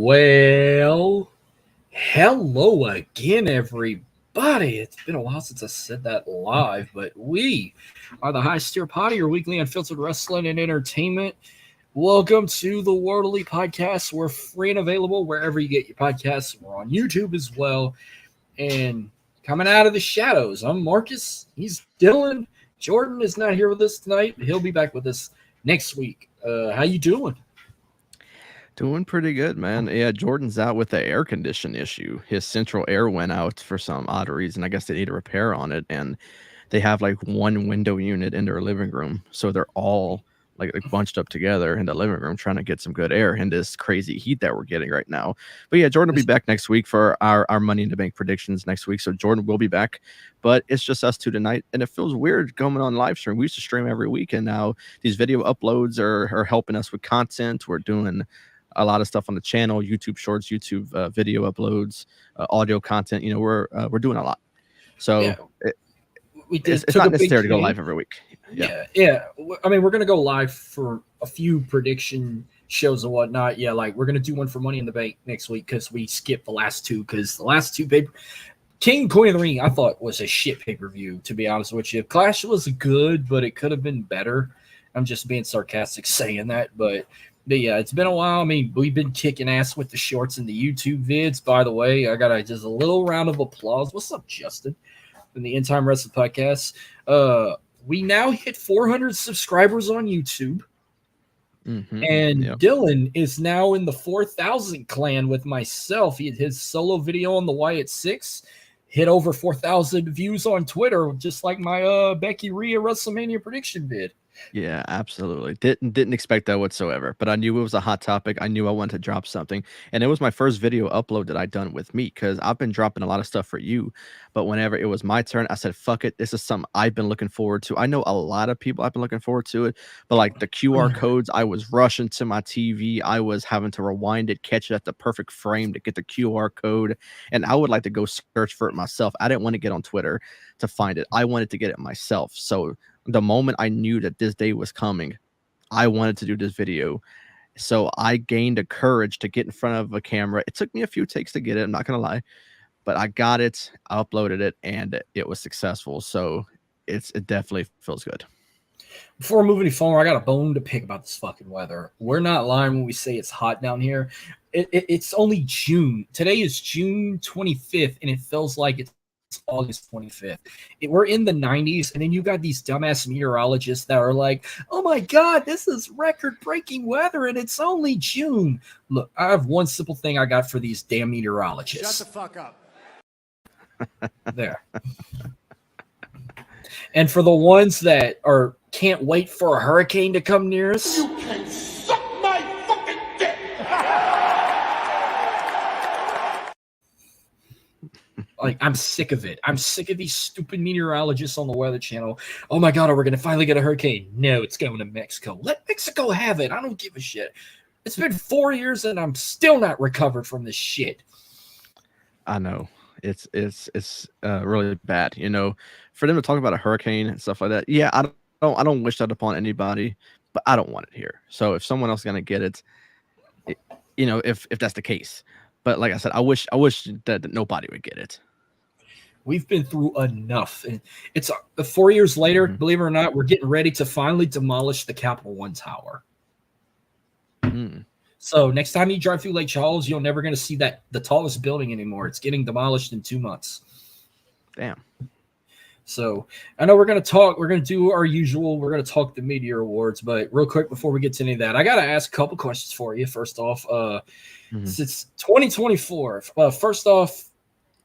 Well, hello again, everybody. It's been a while since I said that live, but we are the Highest Tier Potty, your weekly unfiltered wrestling and entertainment. Welcome to the World Elite Podcast. We're free and available wherever you get your podcasts. We're on YouTube as well. And coming out of the shadows, I'm Marcus. He's Dylan. Jordan is not here with us tonight. He'll be back with us next week. How you doing? Doing pretty good, man. Yeah, Jordan's out with the air condition issue. His central air went out for some odd reason. I guess they need a repair on it, and they have like one window unit in their living room, so they're all like bunched up together in the living room trying to get some good air in this crazy heat that we're getting right now. But yeah, Jordan will be back next week for our Money in the Bank predictions next week. So Jordan will be back, but it's just us two tonight, and it feels weird going on live stream. We used to stream every week, and now these video uploads are helping us with content. We're doing a lot of stuff on the channel, YouTube Shorts, YouTube video uploads, audio content. You know, we're doing a lot. So Yeah. it's not necessary to go live every week. Yeah. I mean, we're going to go live for a few prediction shows and whatnot. Yeah, like we're going to do one for Money in the Bank next week because we skipped the last two because the last two King Queen of the Ring, I thought was a shit pay-per-view, to be honest with you. Clash was good, but it could have been better. I'm just being sarcastic saying that, but yeah, it's been a while. I mean, we've been kicking ass with the shorts and the YouTube vids. By the way, I got just a little round of applause. What's up, Justin? From the End Time Wrestling Podcast. We now hit 400 subscribers on YouTube. And Dylan is now in the 4,000 clan with myself. His solo video on the Wyatt 6 hit over 4,000 views on Twitter, just like my Becky Rhea WrestleMania prediction vid. Yeah, absolutely. Didn't expect that whatsoever, but I knew it was a hot topic. I knew I wanted to drop something, and it was my first video upload that I'd done with me because I've been dropping a lot of stuff for you, but whenever it was my turn, I said, fuck it. This is something I've been looking forward to. I know a lot of people have been looking forward to it, but like the QR codes, I was rushing to my TV. I was having to rewind it, catch it at the perfect frame to get the QR code, and I would like to go search for it myself. I didn't want to get on Twitter to find it. I wanted to get it myself. So the moment I knew that this day was coming, I wanted to do this video. So I gained the courage to get in front of a camera. It took me a few takes to get it, I'm not going to lie, but I got it, I uploaded it, and it was successful. So it definitely feels good. Before moving forward, I got a bone to pick about this fucking weather. We're not lying when we say it's hot down here. It's only June. Today is June 25th, and it feels like it's August 25th. We're in the 90s, and then you got these dumbass meteorologists that are like, oh my god, this is record-breaking weather, and it's only June. Look, I have one simple thing I got for these damn meteorologists. Shut the fuck up. There. And for the ones that can't wait for a hurricane to come near us, You can suck my fucking dick. like, I'm sick of it. I'm sick of these stupid meteorologists on the Weather Channel. Oh my God, are we going to finally get a hurricane? No, it's going to Mexico. Let Mexico have it. I don't give a shit. It's been 4 years and I'm still not recovered from this shit. I know. It's really bad, you know, for them to talk about a hurricane and stuff like that. Yeah, I don't wish that upon anybody, but I don't want it here. So if someone else is going to get it, you know, if that's the case. But like I said, I wish that nobody would get it. We've been through enough, and it's 4 years later. Mhm. Believe it or not, we're getting ready to finally demolish the Capital One Tower. Mm. So next time you drive through Lake Charles, you're never going to see the tallest building anymore. It's getting demolished in 2 months. Damn. So I know we're going to do our usual. We're going to talk the Meteor Awards, but real quick before we get to any of that, I got to ask a couple questions for you. First off, Mhm. since 2024, first off,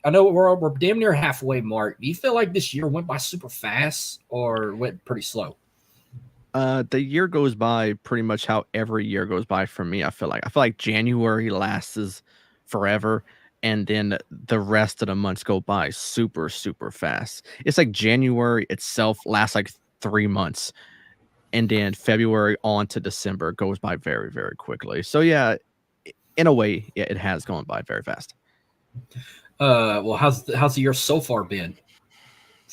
I know we're damn near halfway mark. Do you feel like this year went by super fast or went pretty slow? The year goes by pretty much how every year goes by for me. I feel like January lasts forever, and then the rest of the months go by super, super fast. It's like January itself lasts like 3 months, and then February on to December goes by very, very quickly. So yeah, in a way, yeah, it has gone by very fast. Well, how's the year so far been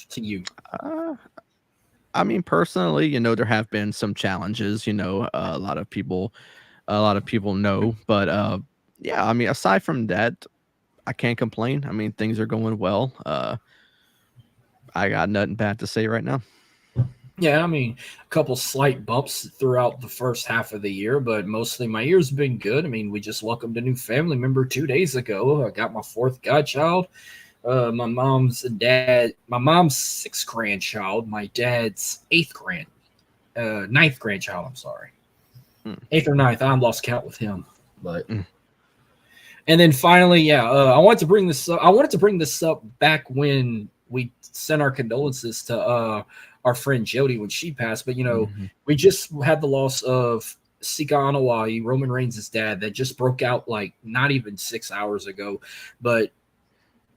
to you? Uh, I mean, personally, there have been some challenges. A lot of people know, but yeah, I mean, aside from that, I can't complain. I mean, things are going well. I got nothing bad to say right now. Yeah, I mean, a couple slight bumps throughout the first half of the year, but mostly my year's been good. I mean, we just welcomed a new family member 2 days ago. I got my fourth godchild. My mom's sixth grandchild, my dad's ninth grandchild. I'm sorry, Hmm. eighth or ninth. I lost count with him, but. Mm. And then finally, yeah, I wanted to bring this up. I wanted to bring this up back when we sent our condolences to our friend Jody when she passed. But Mhm. we just had the loss of Sika Anawai, Roman Reigns' dad, that just broke out like not even 6 hours ago. But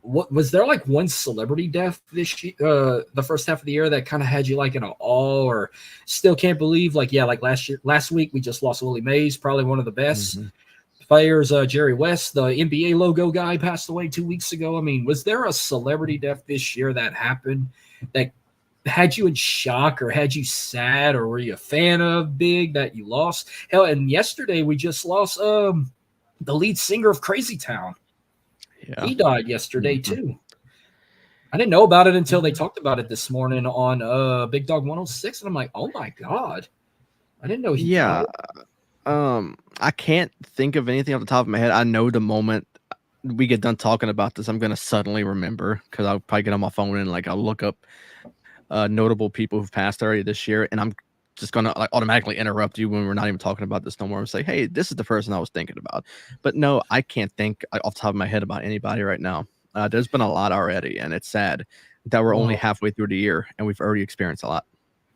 what was there like one celebrity death this year, the first half of the year that kind of had you like in an awe or still can't believe? Like last week we just lost Willie Mays, probably one of the best Mhm. players. Jerry West, the NBA logo guy, passed away 2 weeks ago. I mean, was there a celebrity death this year that happened that had you in shock or had you sad, or were you a fan of big that you lost? Hell, and yesterday we just lost the lead singer of Crazy Town. Yeah. He died yesterday Mhm. too. I didn't know about it until they talked about it this morning on Big Dog 106, and I'm like, oh my god, I didn't know he Yeah. died. I can't think of anything off the top of my head. I know the moment we get done talking about this, I'm gonna suddenly remember because I'll probably get on my phone and like I'll look up notable people who've passed already this year, and I'm just gonna like automatically interrupt you when we're not even talking about this no more and say, "Hey, this is the person I was thinking about." But no, I can't think off the top of my head about anybody right now. There's been a lot already, and it's sad that we're only Well, halfway through the year and we've already experienced a lot.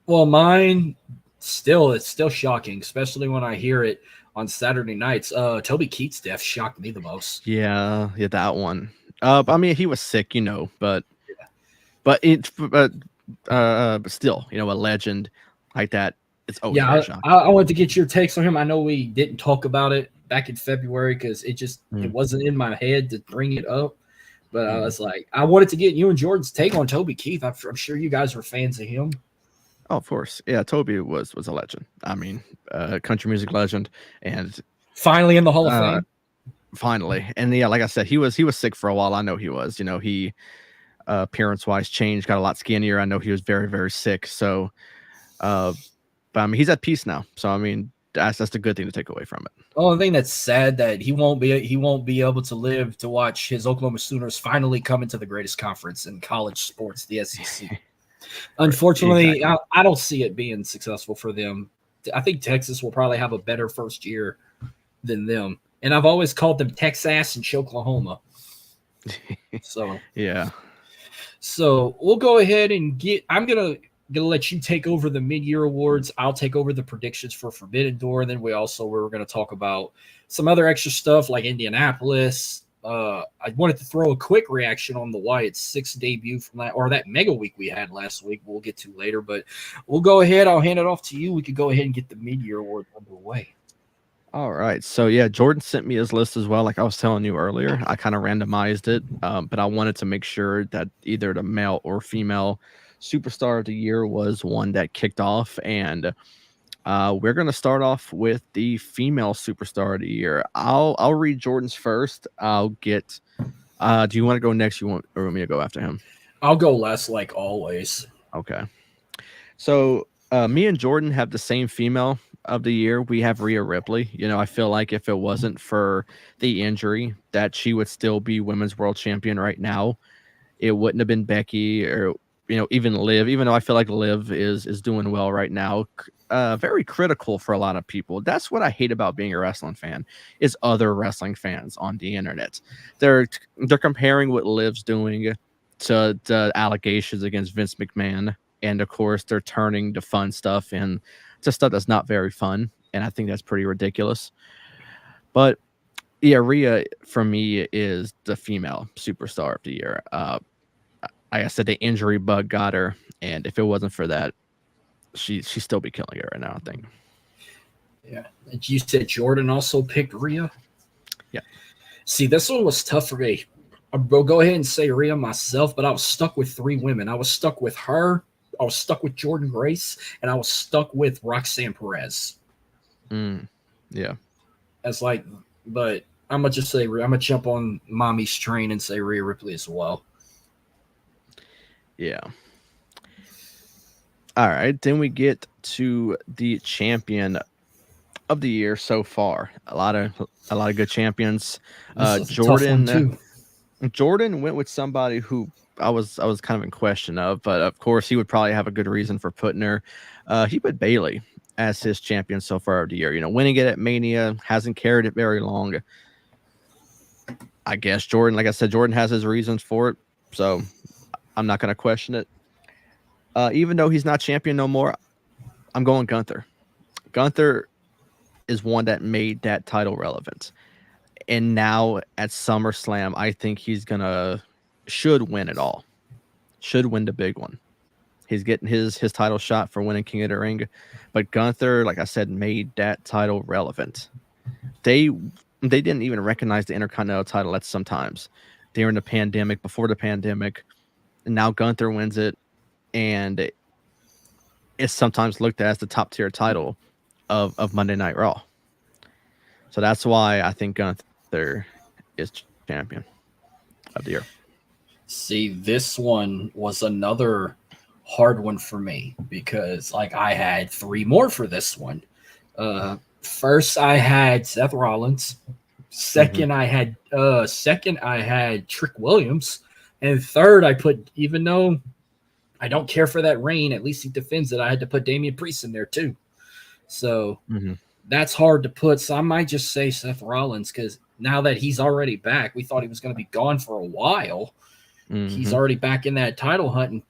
well, mine it's still shocking, especially when I hear it on Saturday nights. Toby Keith's death shocked me the most. Yeah, yeah, that one. I mean, he was sick, but still, a legend like that, it's always very Yeah, shocking. I wanted to get your takes on him. I know we didn't talk about it back in February because it Mm, wasn't in my head to bring it up. But I mhm. was like, I wanted to get you and Jordan's take on Toby Keith. I'm sure you guys are fans of him. Oh, of course. Yeah, Toby was a legend. I mean, country music legend, and Finally in the Hall of uh, Fame. finally, and yeah, like I said, he was sick for a while. I know he was. He appearance wise changed, got a lot skinnier. I know he was very, very sick. So, uh, but I mean, he's at peace now. So I mean, that's the good thing to take away from it. The only thing that's sad that he won't be able to live to watch his Oklahoma Sooners finally come into the greatest conference in college sports, the SEC. Right. Unfortunately, Exactly. I don't see it being successful for them. I think Texas will probably have a better first year than them. And I've always called them Texas and Oklahoma. So Yeah. we'll go ahead and I'm gonna let you take over the mid-year awards. I'll take over the predictions for Forbidden Door, and then we're gonna talk about some other extra stuff like Indianapolis. I wanted to throw a quick reaction on the Wyatt Six debut from that Mega Week we had last week. We'll get to later, but we'll go ahead. I'll hand it off to you. We could go ahead and get the mid-year award underway. All right. So yeah, Jordan sent me his list as well. Like I was telling you earlier, I kind of randomized it, but I wanted to make sure that either the male or female superstar of the year was one that kicked off. And We're gonna start off with the female superstar of the year. I'll read Jordan's first. I'll get. Do you want to go next? You want or want me to go after him? I'll go last like always. Okay. So me and Jordan have the same female of the year. We have Rhea Ripley. You know, I feel like if it wasn't for the injury, that she would still be women's world champion right now. It wouldn't have been Becky or even Liv. Even though I feel like Liv is doing well right now. Very critical for a lot of people. That's what I hate about being a wrestling fan is other wrestling fans on the internet. They're comparing what Liv's doing to the allegations against Vince McMahon. And of course, they're turning the fun stuff into stuff that's not very fun. And I think that's pretty ridiculous. But yeah, Rhea for me is the female superstar of the year. Like I said, the injury bug got her, and if it wasn't for that, she'd still be killing it right now, I think. Yeah. And you said Jordan also picked Rhea? Yeah. See, this one was tough for me. I'll go ahead and say Rhea myself, but I was stuck with 3 women. I was stuck with her, I was stuck with Jordan Grace, and I was stuck with Roxanne Perez. Yeah. That's like, but I'm going to just say, I'm going to jump on mommy's train and say Rhea Ripley as well. Yeah. All right. Then we get to the champion of the year so far. A lot of good champions. Jordan went with somebody who I was kind of in question of, but of course he would probably have a good reason for putting her. He put Bayley as his champion so far of the year. Winning it at Mania, hasn't carried it very long. I guess Jordan, like I said, Jordan has his reasons for it, so I'm not going to question it. Even though he's not champion no more, I'm going Gunther. Gunther is one that made that title relevant. And now at SummerSlam, I think he's should win it all. Should win the big one. He's getting his title shot for winning King of the Ring. But Gunther, like I said, made that title relevant. They didn't even recognize the Intercontinental title at sometimes during the pandemic, before the pandemic. And now Gunther wins it. And it's sometimes looked at as the top tier title of Monday Night Raw. So that's why I think Gunther is champion of the year. See, this one was another hard one for me because like I had 3 more for this one. First I had Seth Rollins. Second I had Trick Williams. And third I put, even though I don't care for that reign, at least he defends it, I had to put Damian Priest in there too. So that's hard to put. So I might just say Seth Rollins because now that he's already back, we thought he was going to be gone for a while. He's already back in that title hunt and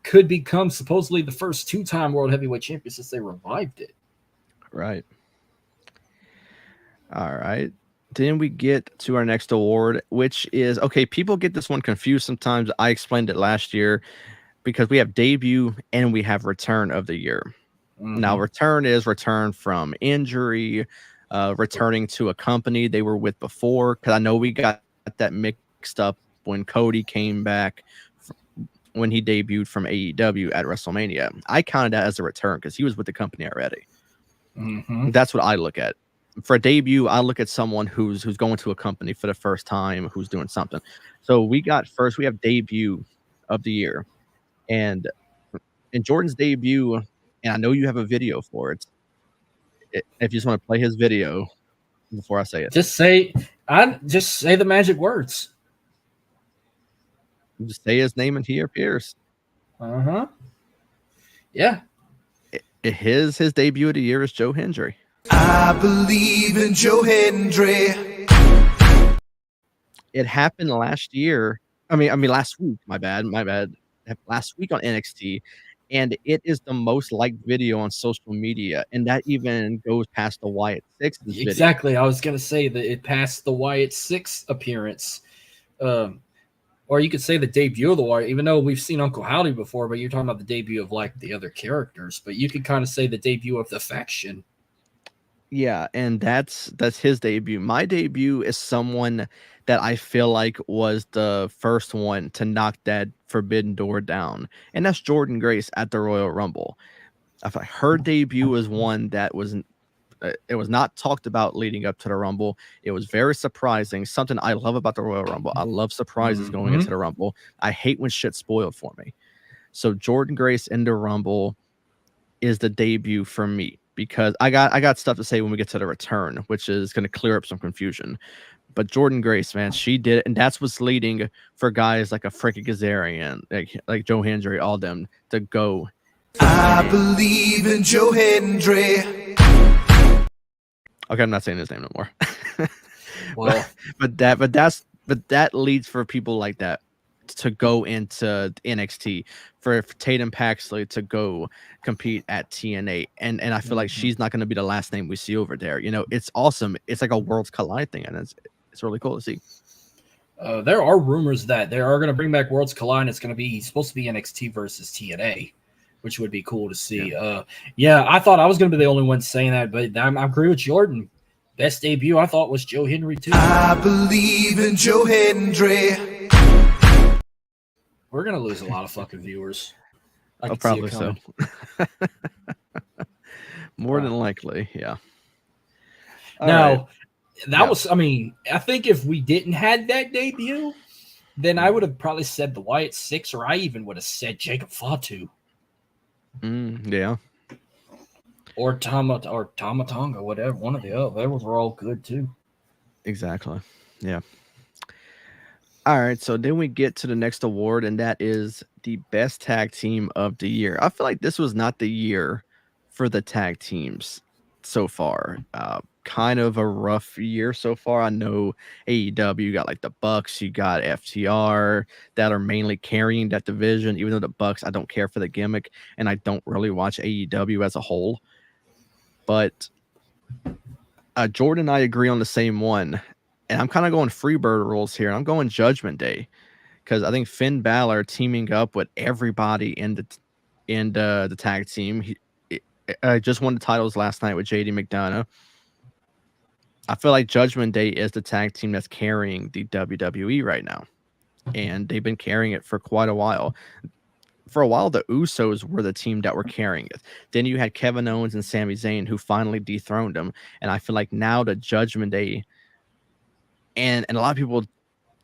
could become supposedly the first 2-time World Heavyweight Champion since they revived it. Right. All right. Then we get to our next award, which is, okay, people get this one confused sometimes. I explained it last year because we have debut and we have return of the year. Now, return is return from injury, returning to a company they were with before. Because I know we got that mixed up when Cody came back when he debuted from AEW at WrestleMania. I counted that as a return because he was with the company already. That's what I look at. For a debut, I look at someone who's going to a company for the first time, who's doing something. So we have debut of the year. And in Jordan's debut, and I know you have a video for it. If you just want to play his video before I say it. Just say the magic words. Just say his name and he appears. Yeah. His debut of the year is Joe Hendry. I believe in Joe Hendry. It happened last year. Last week. My bad. Last week on NXT. And it is the most liked video on social media. And that even goes past the Wyatt 6 video. Exactly. I was going to say that it passed the Wyatt 6 appearance. Or you could say the debut of the Wyatt, even though we've seen Uncle Howdy before, but you're talking about the debut of like the other characters. But you could kind of say the debut of the faction. Yeah, and that's his debut. My debut is someone that I feel like was the first one to knock that forbidden door down, and that's Jordan Grace at the Royal Rumble. I feel like her debut was one that wasn't. It was not talked about leading up to the Rumble. It was very surprising. Something I love about the Royal Rumble. I love surprises going into the Rumble. I hate when shit's spoiled for me. So Jordan Grace in the Rumble is the debut for me because I got stuff to say when we get to the return, which is going to clear up some confusion. But Jordan Grace, man, she did it, and that's what's leading for guys like a Frankie Kazarian, like Joe Hendry, all them to go. I believe in Joe Hendry. Okay, I'm not saying his name no more. Well, but that leads for people like that to go into NXT, for Tatum Paxley to go compete at TNA, and I feel like she's not going to be the last name we see over there. You know, it's awesome. It's like a worlds collide thing, and it's really cool to see. There are rumors that they are going to bring back Worlds Collide. It's supposed to be NXT versus TNA, which would be cool to see. Yeah, I thought I was going to be the only one saying that, but I agree with Jordan. Best debut I thought was Joe Hendry too. I believe in Joe Hendry. We're going to lose a lot of fucking viewers. Probably so. More than likely, yeah. Now, that was, I mean, I think if we didn't have that debut, then I would have probably said the Wyatt Six, or I even would have said Jacob Fatu. Yeah. Or Tama Tonga, whatever. One of the other. Those were all good too. Exactly. Yeah. All right. So then we get to the next award, and that is the best tag team of the year. I feel like this was not the year for the tag teams so far. Kind of a rough year so far. I know AEW, you got like the Bucks, you got FTR that are mainly carrying that division, even though the Bucks, I don't care for the gimmick, and I don't really watch AEW as a whole. But Jordan and I agree on the same one, and I'm kind of going Freebird rules here. I'm going Judgment Day because I think Finn Balor teaming up with everybody in the tag team. He just won the titles last night with JD McDonough. I feel like Judgment Day is the tag team that's carrying the WWE right now, and they've been carrying it for quite a while. For a while, the Usos were the team that were carrying it. Then you had Kevin Owens and Sami Zayn, who finally dethroned them. And I feel like now the Judgment Day, and a lot of people,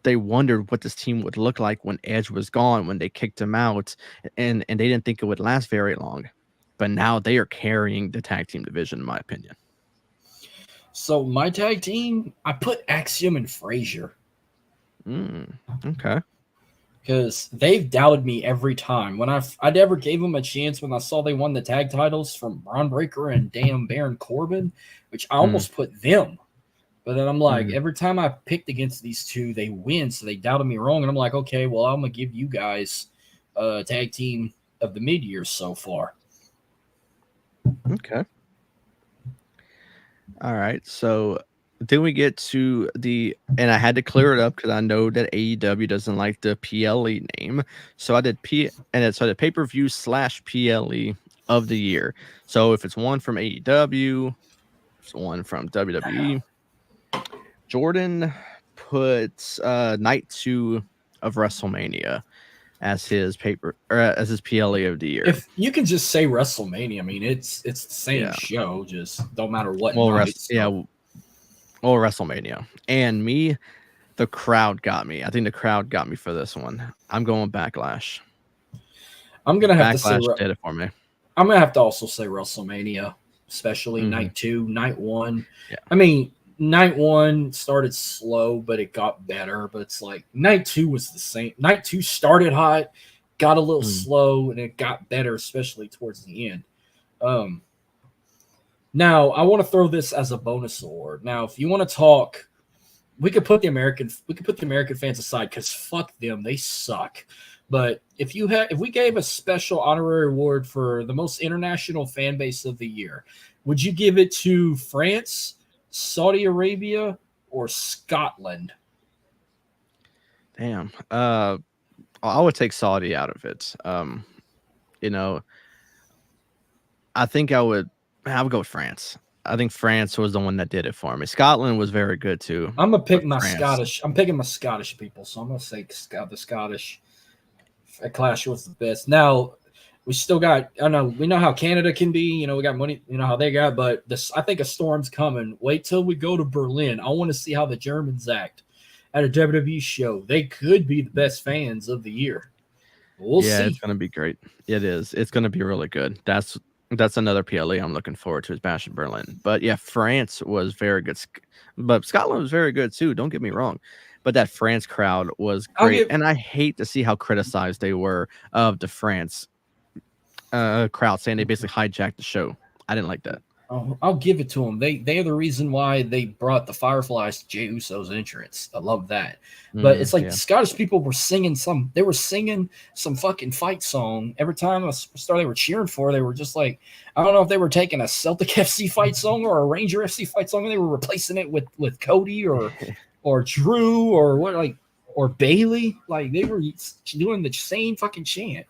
they wondered what this team would look like when Edge was gone, when they kicked him out, and they didn't think it would last very long. But now they are carrying the tag team division, in my opinion. So my tag team, I put Axiom and Frazier. Okay. Because they've doubted me every time. When I never gave them a chance when I saw they won the tag titles from Braun Breaker and damn Baron Corbin, which I almost put them. But then I'm like, every time I picked against these two, they win. So they doubted me wrong. And I'm like, okay, well, I'm going to give you guys a tag team of the mid-year so far. Okay. All right. So then we get to and I had to clear it up because I know that AEW doesn't like the PLE name. So I did the pay-per-view / PLE of the year. So if it's one from AEW, if it's one from WWE, Jordan puts night 2 of WrestleMania as his as his PLE of the year. If you can just say WrestleMania, I mean it's the same show, just don't matter what night. Or WrestleMania. And me, the crowd got me. I think the crowd got me for this one. I'm going Backlash. I'm gonna have to say did it for me. I'm gonna have to also say WrestleMania, especially night 2, night 1. Yeah. I mean, night 1 started slow, but it got better. But it's like night 2 was the same. Night 2 started hot, got a little slow, and it got better, especially towards the end. Now, I want to throw this as a bonus award. Now, if you want to talk, we could put the American fans aside because fuck them, they suck. But if we gave a special honorary award for the most international fan base of the year, would you give it to France, Saudi Arabia, or Scotland? Damn. I would take Saudi out of it. I think I would go with France. I think France was the one that did it for me. Scotland was very good too. I'm gonna pick my Scottish. I'm picking my Scottish people, so I'm gonna say the Scottish Clash was the best. Now, We still got. I know we know how Canada can be. You know, we got money. You know how they got. But this, I think a storm's coming. Wait till we go to Berlin. I want to see how the Germans act at a WWE show. They could be the best fans of the year. We'll Yeah, it's see. gonna be great. It is. It's gonna be really good. That's another PLE I'm looking forward to is Bash in Berlin. But yeah, France was very good. But Scotland was very good too. Don't get me wrong. But that France crowd was I'll great. give. And I hate to see how criticized they were of the France crowd saying they basically hijacked the show. I didn't like that. I'll give it to them. They are the reason why they brought the Fireflies to Jey Uso's entrance. I love that. But it's like Yeah. the Scottish people were singing some. They were singing some fucking fight song every time a star they were cheering for. They were just like, I don't know if they were taking a Celtic FC fight song or a Ranger FC fight song, and they were replacing it with Cody or Drew or what or Bailey. Like they were doing the same fucking chant.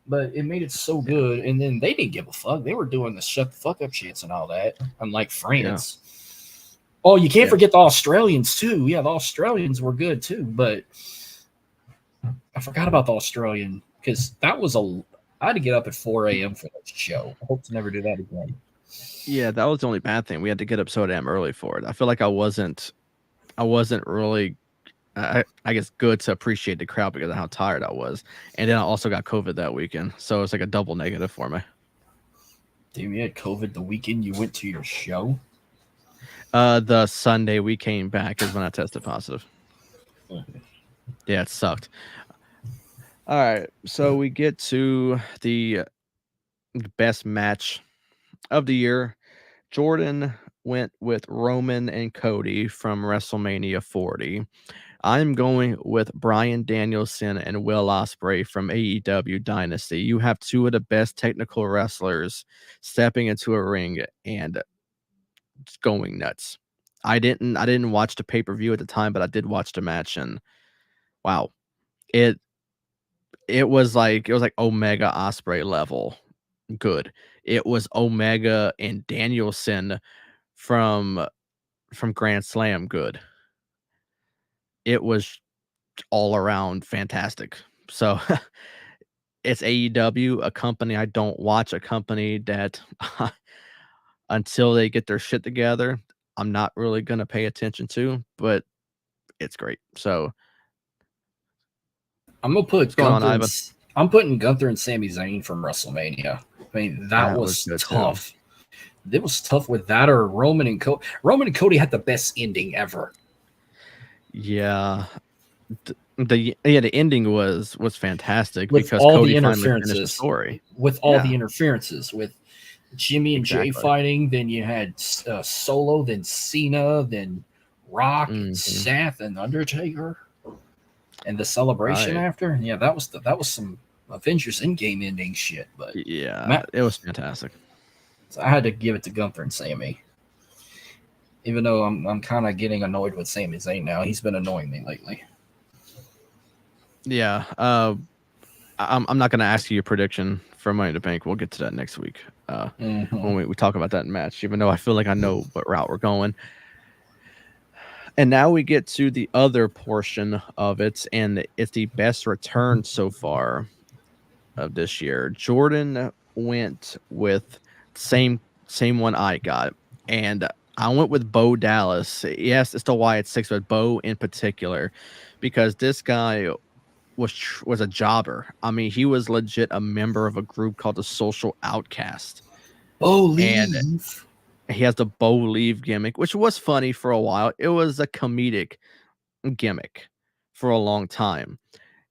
But it made it so good. And then they didn't give a fuck. They were doing the shut the fuck up shits and all that, unlike France. Oh, you can't forget the Australians too. Yeah, the Australians were good too. But I forgot about the Australian because that was I had to get up at 4 a.m. for that show. I hope to never do that again. Yeah, that was the only bad thing. We had to get up so damn early for it. I feel like I wasn't really I guess good to appreciate the crowd because of how tired I was. And then I also got COVID that weekend. So it's like a double negative for me. Damn, you had COVID the weekend you went to your show? The Sunday we came back is when I tested positive. Okay. Yeah, it sucked. All right. So we get to the best match of the year. Jordan went with Roman and Cody from WrestleMania 40. I'm going with Bryan Danielson and Will Ospreay from AEW Dynasty. You have two of the best technical wrestlers stepping into a ring and going nuts. I didn't watch the pay-per-view at the time, but I did watch the match, and wow. It was like Omega Ospreay level good. It was Omega and Danielson from Grand Slam good. It was all around fantastic. So it's AEW, a company I don't watch, a company that until they get their shit together, I'm not really gonna pay attention to, but it's great. So I'm gonna put what's going on, Gunther Ivan? I'm putting Gunther and Sami Zayn from WrestleMania. I mean, that was good tough. It was tough with that or Roman and Cody. Roman and Cody had the best ending ever. Yeah. The ending was fantastic with because all Cody the finally finished the interferences. story. With all the interferences, with Jimmy and Jay fighting, then you had Solo, then Cena, then Rock, and Seth, and Undertaker, and the celebration after. Yeah, that was some Avengers Endgame ending shit. But yeah, it was fantastic. So I had to give it to Gunther and Sammy. Even though I'm kind of getting annoyed with Sami Zayn now. He's been annoying me lately. Yeah. I'm not going to ask you your prediction for Money in the Bank. We'll get to that next week when we talk about that match, even though I feel like I know what route we're going. And now we get to the other portion of it, and it's the best return so far of this year. Jordan went with same one I got, and I went with Bo Dallas. Yes, it's the Wyatt Six, but Bo in particular, because this guy was a jobber. I mean, he was legit a member of a group called the Social Outcast. And he has the Bo Leave gimmick, which was funny for a while. It was a comedic gimmick for a long time.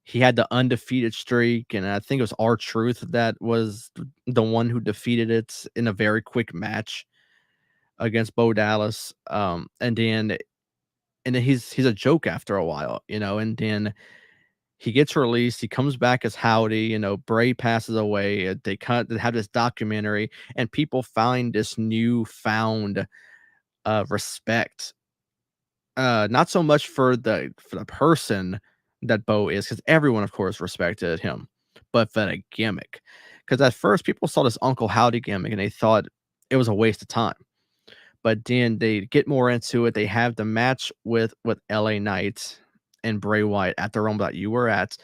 He had the undefeated streak, and I think it was R-Truth that was the one who defeated it in a very quick match against Bo Dallas. And then he's a joke after a while, and then he gets released. He comes back as Howdy. Bray passes away. They have this documentary, and people find this newfound respect. Not so much for the person that Bo is, because everyone, of course, respected him, but for the gimmick. Because at first, people saw this Uncle Howdy gimmick, and they thought it was a waste of time. But then they get more into it. They have the match with LA Knight and Bray Wyatt at the Rumble that you were at.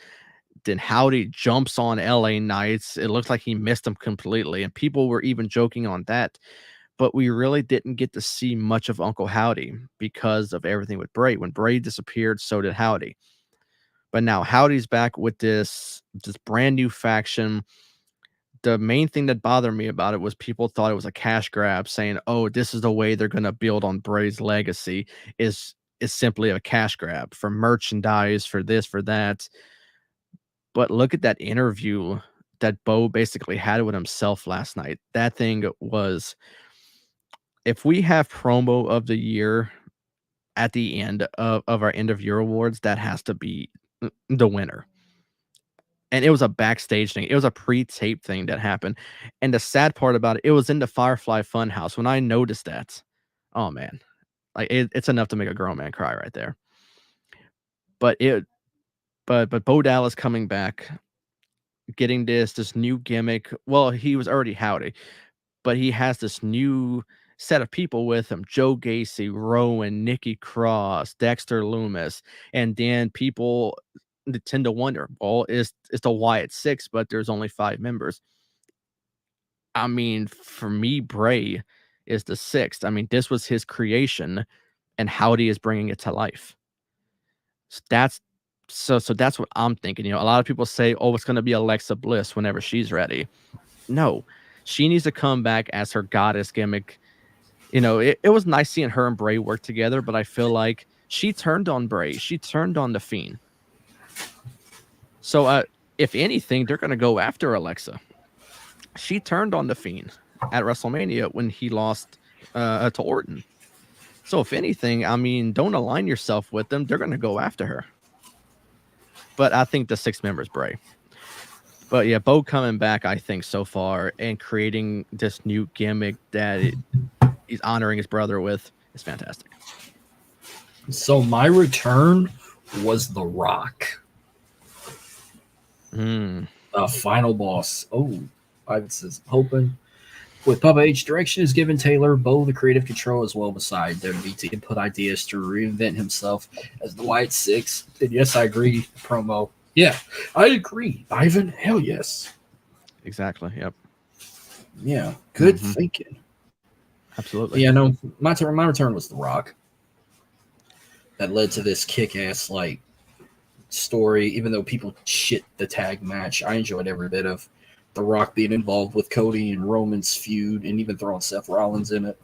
then Howdy jumps on LA Knights. It looks like he missed him completely, and people were even joking on that. But we really didn't get to see much of Uncle Howdy because of everything with Bray. When Bray disappeared, so did Howdy. But now Howdy's back with this brand new faction. The main thing that bothered me about it was people thought it was a cash grab, saying, "Oh, this is the way they're going to build on Bray's legacy." Is simply a cash grab for merchandise, for this, for that. But look at that interview that Bo basically had with himself last night. That thing was, if we have promo of the year at the end of our end of year awards, that has to be the winner. And it was a backstage thing. It was a pre-tape thing that happened. And the sad part about it, it was in the Firefly Funhouse. When I noticed that, oh man, like it's enough to make a grown man cry right there. But Bo Dallas coming back, getting this new gimmick. Well, he was already Howdy, but he has this new set of people with him: Joe Gacy, Rowan, Nikki Cross, Dexter Loomis, and then people tend to wonder, well, it's the Wyatt Six, but there's only 5 members. I mean, for me, Bray is the 6th. I mean, this was his creation, and Howdy is bringing it to life. So that's what I'm thinking. A lot of people say, "Oh, it's going to be Alexa Bliss whenever she's ready." No, she needs to come back as her goddess gimmick. It was nice seeing her and Bray work together, but I feel like she turned on Bray. She turned on The Fiend. So, if anything, they're going to go after Alexa. She turned on The Fiend at WrestleMania when he lost to Orton. So, if anything, I mean, don't align yourself with them. They're going to go after her. But I think the 6 members Bray. But yeah, Bo coming back, I think, so far, and creating this new gimmick that he's honoring his brother with is fantastic. So my return was The Rock. Final boss. Oh, Ivan says, hoping with Papa H direction is given Taylor Bo the creative control as well beside WWE to input ideas to reinvent himself as the Wyatt Six. And yes, I agree. Promo. Yeah, I agree. Ivan, hell yes. Exactly. Yep. Yeah, good thinking. Absolutely. Yeah, no, my return was The Rock. That led to this kick-ass story. Even though people shit the tag match, I enjoyed every bit of The Rock being involved with Cody and Roman's feud, and even throwing Seth Rollins in it.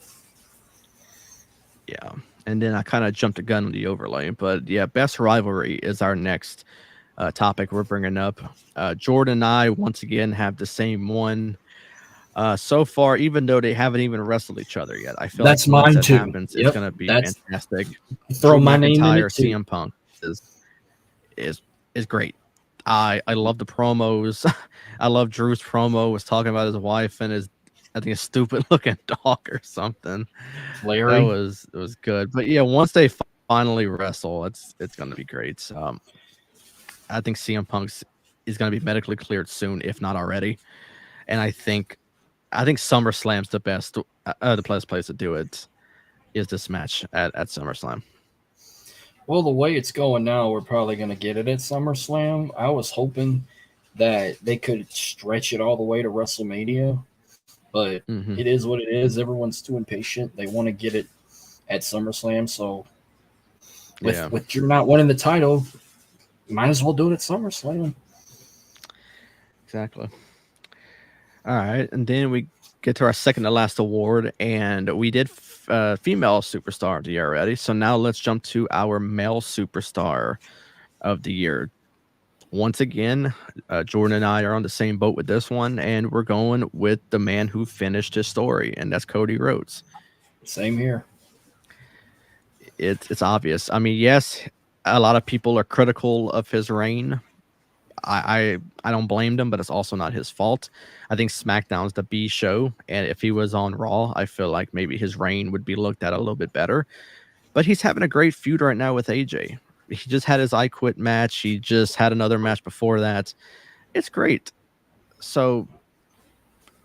Yeah, and then I kind of jumped the gun on the overlay, but yeah, best rivalry is our next topic we're bringing up. Jordan and I once again have the same one. So far, even though they haven't even wrestled each other yet, I feel that's like once mine that too. happens, it's gonna be fantastic. Throw my name in it too. CM Punk is great. I love the promos. I love Drew's promo. Was talking about his wife and I think a stupid looking dog or something. Larry. It was good. But yeah, once they finally wrestle, it's gonna be great. I think CM Punk is gonna be medically cleared soon, if not already. And I think SummerSlam's the best place to do it is this match at SummerSlam. Well, the way it's going now, we're probably going to get it at SummerSlam. I was hoping that they could stretch it all the way to WrestleMania, but it is what it is. Everyone's too impatient. They want to get it at SummerSlam. So with Drew not winning the title, you might as well do it at SummerSlam. Exactly. All right, and then we get to our second to last award, and we did female superstar of the year already. So now let's jump to our male superstar of the year. Once again, Jordan and I are on the same boat with this one, and we're going with the man who finished his story, and that's Cody Rhodes. Same here. It's obvious. I mean, yes, a lot of people are critical of his reign. I don't blame them, but it's also not his fault. I think SmackDown's the B show, and if he was on Raw, I feel like maybe his reign would be looked at a little bit better. But he's having a great feud right now with AJ. He just had his I Quit match. He just had another match before that. It's great. So,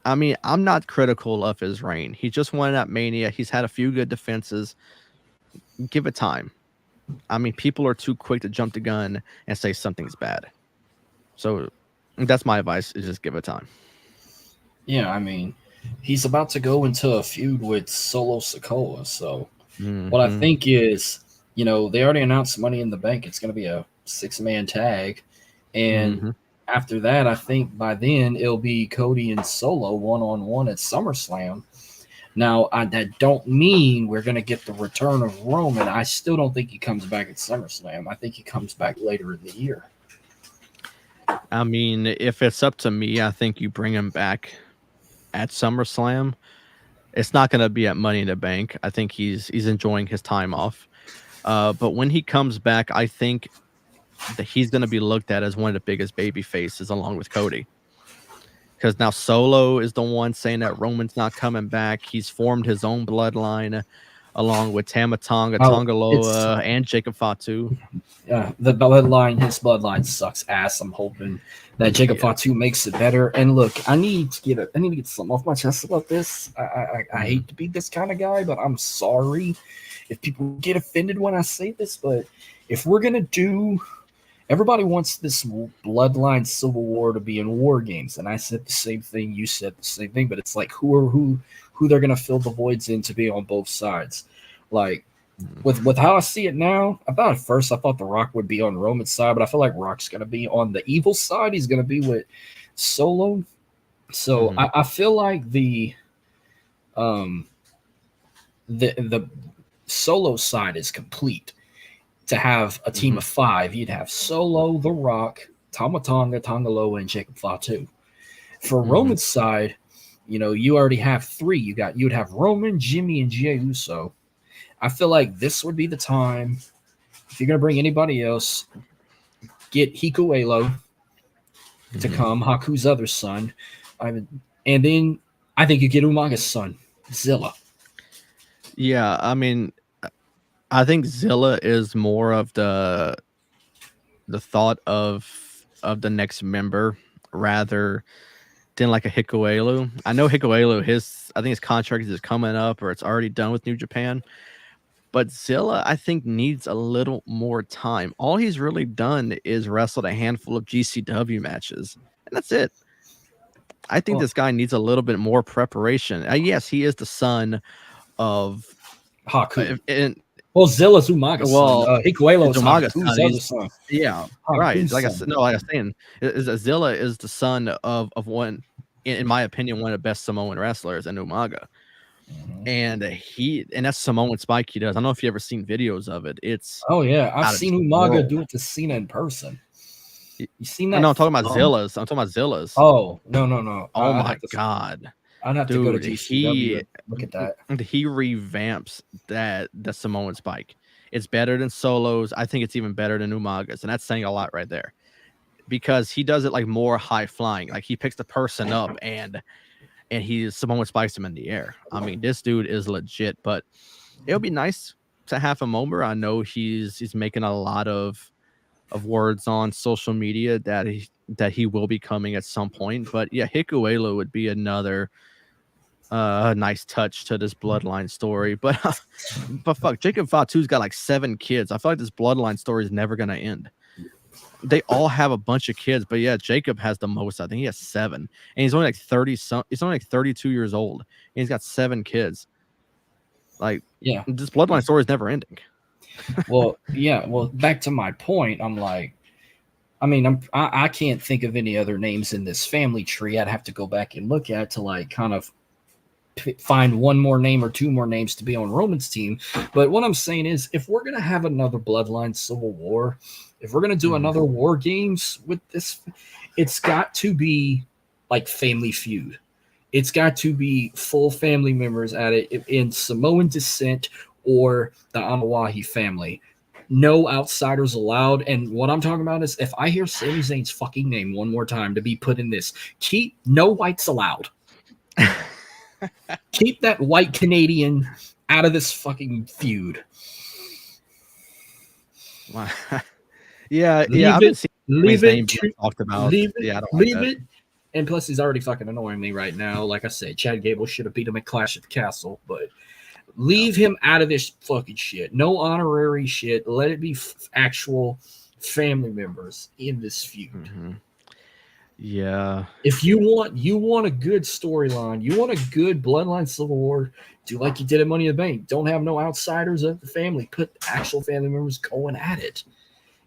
I mean, I'm not critical of his reign. He just won at Mania. He's had a few good defenses. Give it time. I mean, people are too quick to jump the gun and say something's bad. So that's my advice: is just give it time. Yeah, I mean, he's about to go into a feud with Solo Sikoa. So what I Hmm. think is, they already announced Money in the Bank. It's going to be a 6-man tag, and Hmm. after that, I think by then it'll be Cody and Solo 1-on-1 at SummerSlam. Now, that don't mean we're going to get the return of Roman. I still don't think he comes back at SummerSlam. I think he comes back later in the year. I mean, if it's up to me, I think you bring him back at SummerSlam. It's not going to be at Money in the Bank. I think he's enjoying his time off. But when he comes back, I think that he's going to be looked at as one of the biggest baby faces along with Cody. Because now Solo is the one saying that Roman's not coming back. He's formed his own bloodline along with Tama Tonga, Oh, it's Tongaloa, and Jacob Fatu. his bloodline sucks ass. I'm hoping that Jacob Yeah. Fatu makes it better. And look, I need to get something off my chest about this. I hate to be this kind of guy, but I'm sorry if people get offended when I say this. But if we're gonna do, everybody wants this bloodline civil war to be in war games, and I said the same thing. You said the same thing, but it's like who they're gonna fill the voids in to be on both sides, like. With how I see it now, I thought The Rock would be on Roman's side, but I feel like Rock's gonna be on the evil side. He's gonna be with Solo. So Mhm. I feel like um the Solo side is complete. To have a team Mhm. of 5, you'd have Solo, The Rock, Tama Tonga, Tongaloa, and Jacob Fatu. For Mhm. Roman's side, you already have 3. You'd have Roman, Jimmy, and Jey Uso. I feel like this would be the time. If you're gonna bring anybody else, get Hikuelo to Mhm. come, Haku's other son. And then I think you get Umaga's son, Zilla. Yeah, I mean, I think Zilla is more of the thought of the next member rather than like a Hikuelu. I know Hikuelu, I think his contract is coming up or it's already done with New Japan. But Zilla, I think, needs a little more time. All he's really done is wrestled a handful of GCW matches, and that's it. I think Well, this guy needs a little bit more preparation. Yes, he is the son of, Haku. and Well, Zilla's Umaga's son. well, Hikuelo it's is Umaga's Haku's son. other son. Yeah, right. Haku's Like I son. said, no, like I was saying, Zilla is the son of one, in my opinion, one of the best Samoan wrestlers, and Umaga. Mhm. And that's Samoan Spike he does. I don't know if you ever seen videos of it. It's Oh yeah, I've out of this seen Umaga world. do it to Cena in person. Y You seen Oh, no, that I'm talking about thumb? Zillas. I'm talking about Zillas. Oh no. Oh my god. I'd have to go to Dude, GCW and look at that. he revamps the Samoan Spike. It's better than Solo's. I think it's even better than Umaga's, and that's saying a lot right there. Because he does it like more high flying. Like he picks the person up and he Samoan spikes him in the air. I mean, this dude is legit, but it'll be nice to have him over. I know he's making a lot of words on social media that he will be coming at some point. But yeah, Hikuelu would be another nice touch to this bloodline story. But but fuck, Jacob Fatu's got like 7 kids. I feel like this bloodline story is never gonna end. They all have a bunch of kids, but yeah, Jacob has the most. I think he has 7, and he's only like 30. He's only like 32 years old, and he's got 7 kids. Like Yeah. this bloodline story is never ending. Well, yeah. Well, back to my point. I'm like, I can't think of any other names in this family tree. I'd have to go back and look at to like kind of find one more name or 2 more names to be on Roman's team. But what I'm saying is, if we're gonna have another Bloodline Civil War, if we're gonna do Mhm. another War Games with this, it's got to be like Family Feud. It's got to be full family members at it in Samoan descent or the Anawahi family. No outsiders allowed. And what I'm talking about is if I hear Sami Zayn's fucking name one more time to be put in this, keep no whites allowed. Keep that white Canadian out of this fucking feud. Wow. Yeah, Leave I've been it, seeing leave his name it, being talked about. leave it, Yeah, I don't like leave that. it. And plus, he's already fucking annoying me right now. Like I said, Chad Gable should have beat him at Clash at the Castle, but Yeah. leave him out of this fucking shit. No honorary shit. Let it be actual family members in this feud. Mhm. Yeah. If you want a good storyline, you want a good bloodline civil war, do like you did at Money in the Bank. Don't have no outsiders of the family. Put actual family members going at it.